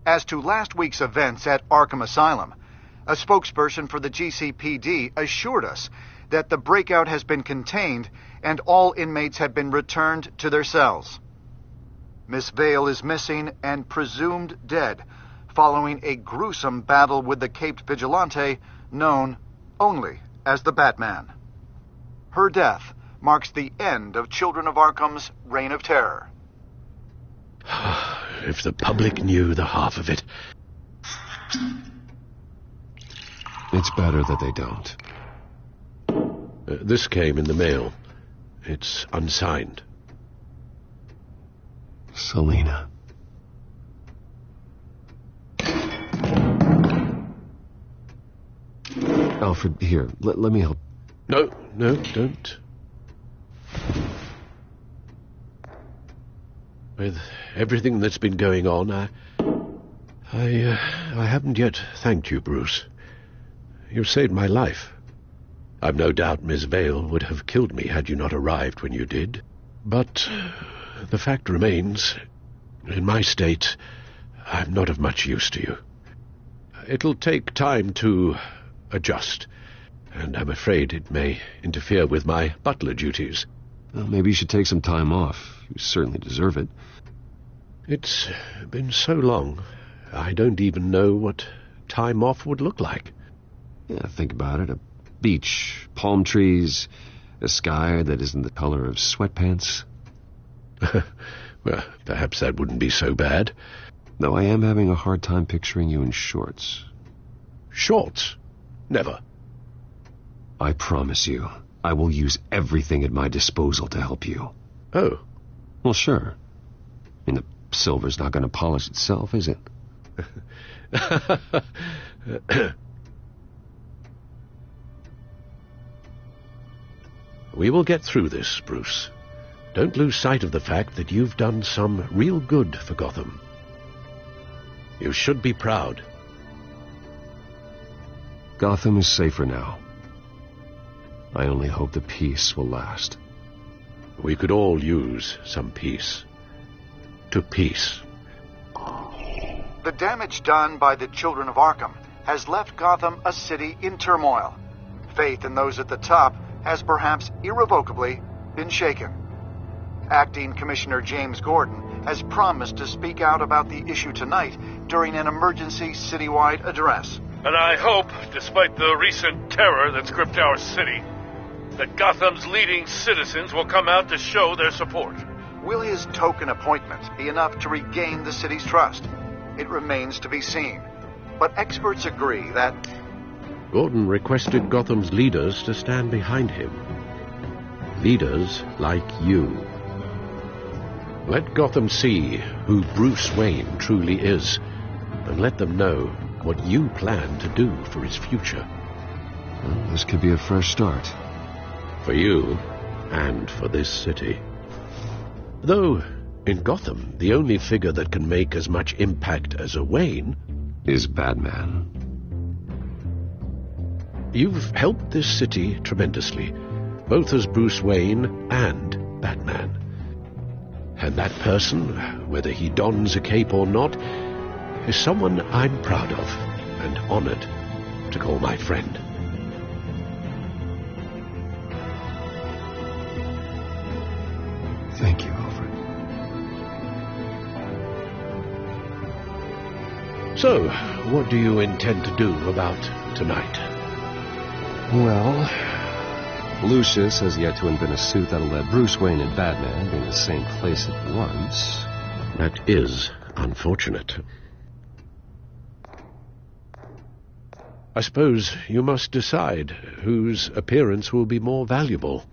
As to last week's events at Arkham Asylum, a spokesperson for the GCPD assured us that the breakout has been contained and all inmates have been returned to their cells. Miss Vale is missing and presumed dead following a gruesome battle with the caped vigilante known only as the Batman. Her death marks the end of Children of Arkham's reign of terror. If the public knew the half of it. It's better that they don't. This came in the mail. It's unsigned. Selena. Alfred, here, let me help. No, don't. With everything that's been going on, I haven't yet thanked you, Bruce. You saved my life. I've no doubt Miss Vale would have killed me had you not arrived when you did. But the fact remains, in my state, I'm not of much use to you. It'll take time to adjust, and I'm afraid it may interfere with my butler duties. Well, maybe you should take some time off. You certainly deserve it. It's been so long, I don't even know what time off would look like. Yeah, think about it. A beach, palm trees, a sky that isn't the color of sweatpants. Well, perhaps that wouldn't be so bad. Though I am having a hard time picturing you in shorts. Shorts? Never. I promise you, I will use everything at my disposal to help you. Oh. Well, sure. I mean, the silver's not going to polish itself, is it? We will get through this, Bruce. Don't lose sight of the fact that you've done some real good for Gotham. You should be proud. Gotham is safer now. I only hope the peace will last. We could all use some peace. To peace. The damage done by the Children of Arkham has left Gotham a city in turmoil. Faith in those at the top has perhaps irrevocably been shaken. Acting Commissioner James Gordon has promised to speak out about the issue tonight during an emergency citywide address. And I hope, despite the recent terror that's gripped our city, that Gotham's leading citizens will come out to show their support. Will his token appointment be enough to regain the city's trust? It remains to be seen. But experts agree that Gordon requested Gotham's leaders to stand behind him. Leaders like you. Let Gotham see who Bruce Wayne truly is, and let them know what you plan to do for his future. Well, this could be a fresh start. For you, and for this city. Though, in Gotham, the only figure that can make as much impact as a Wayne is Batman. You've helped this city tremendously, both as Bruce Wayne and Batman. And that person, whether he dons a cape or not, is someone I'm proud of and honored to call my friend. Thank you, Alfred. So, what do you intend to do about tonight? Well, Lucius has yet to invent a suit that'll let Bruce Wayne and Batman be in the same place at once. That is unfortunate. I suppose you must decide whose appearance will be more valuable.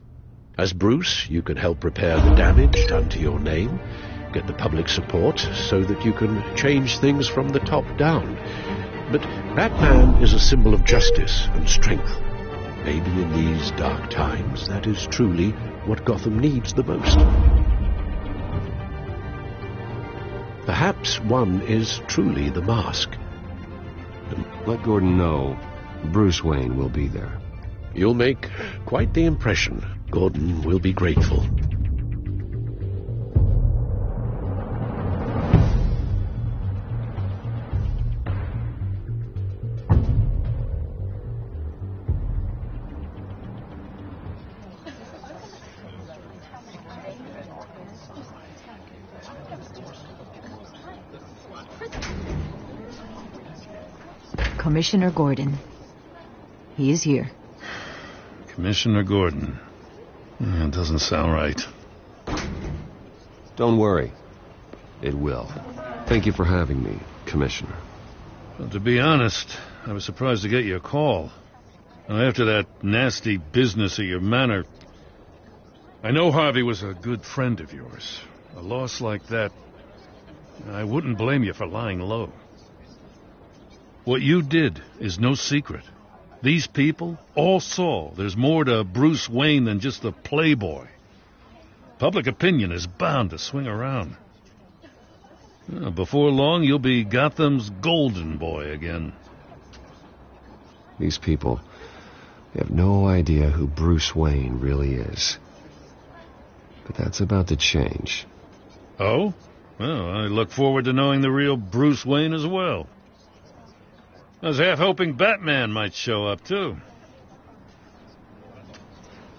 As Bruce, you can help repair the damage done to your name, get the public support so that you can change things from the top down. But Batman is a symbol of justice and strength. Maybe in these dark times, that is truly what Gotham needs the most. Perhaps one is truly the mask. Let Gordon know Bruce Wayne will be there. You'll make quite the impression. Gordon will be grateful. Commissioner Gordon. He is here. Commissioner Gordon. It doesn't sound right. Don't worry. It will. Thank you for having me, Commissioner. Well, to be honest, I was surprised to get your call. After that nasty business of your manor, I know Harvey was a good friend of yours. A loss like that, I wouldn't blame you for lying low. What you did is no secret. These people all saw there's more to Bruce Wayne than just the playboy. Public opinion is bound to swing around. Before long, you'll be Gotham's golden boy again. These people, they have no idea who Bruce Wayne really is. But that's about to change. Oh? Well, I look forward to knowing the real Bruce Wayne as well. I was half hoping Batman might show up, too.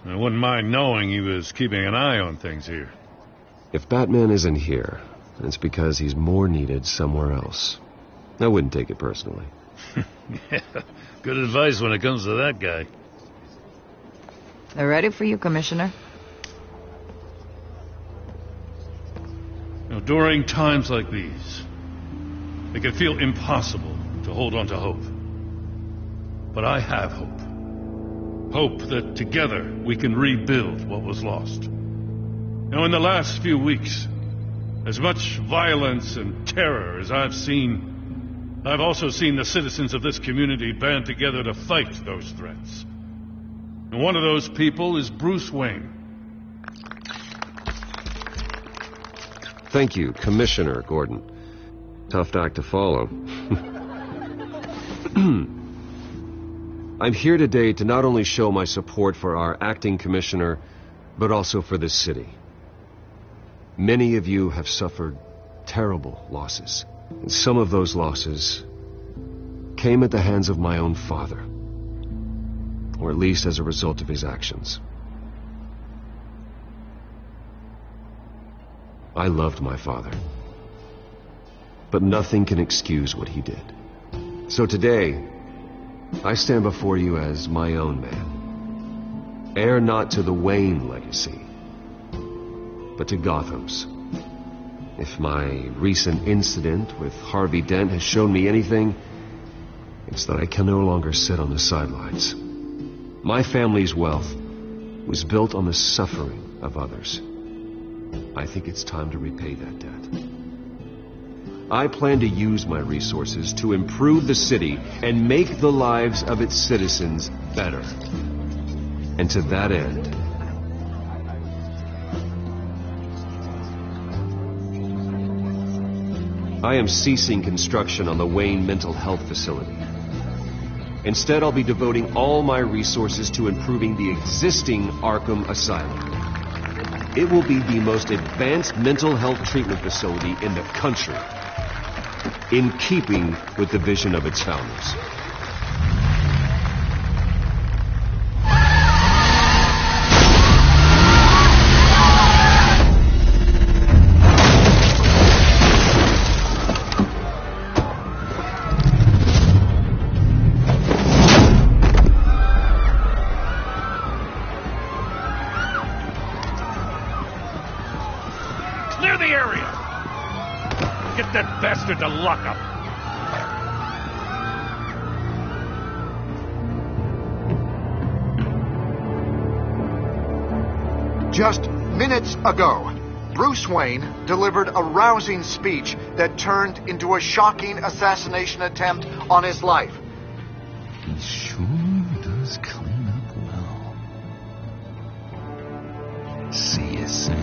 I wouldn't mind knowing he was keeping an eye on things here. If Batman isn't here, it's because he's more needed somewhere else. I wouldn't take it personally. Yeah, good advice when it comes to that guy. They're ready for you, Commissioner. During times like these, it can feel impossible to hold on to hope. But I have hope. Hope that together we can rebuild what was lost. Now, in the last few weeks, as much violence and terror as I've seen, I've also seen the citizens of this community band together to fight those threats. And one of those people is Bruce Wayne. Thank you, Commissioner Gordon. Tough act to follow. I'm here today to not only show my support for our acting commissioner, but also for this city. Many of you have suffered terrible losses. And some of those losses came at the hands of my own father, or at least as a result of his actions. I loved my father, but nothing can excuse what he did. So today, I stand before you as my own man, heir not to the Wayne legacy, but to Gotham's. If my recent incident with Harvey Dent has shown me anything, it's that I can no longer sit on the sidelines. My family's wealth was built on the suffering of others. I think it's time to repay that debt. I plan to use my resources to improve the city and make the lives of its citizens better. And to that end, I am ceasing construction on the Wayne Mental Health Facility. Instead, I'll be devoting all my resources to improving the existing Arkham Asylum. It will be the most advanced mental health treatment facility in the country, in keeping with the vision of its founders. Clear the area! Get that bastard to lockup! Just minutes ago, Bruce Wayne delivered a rousing speech that turned into a shocking assassination attempt on his life. He sure does clean up well. See you soon.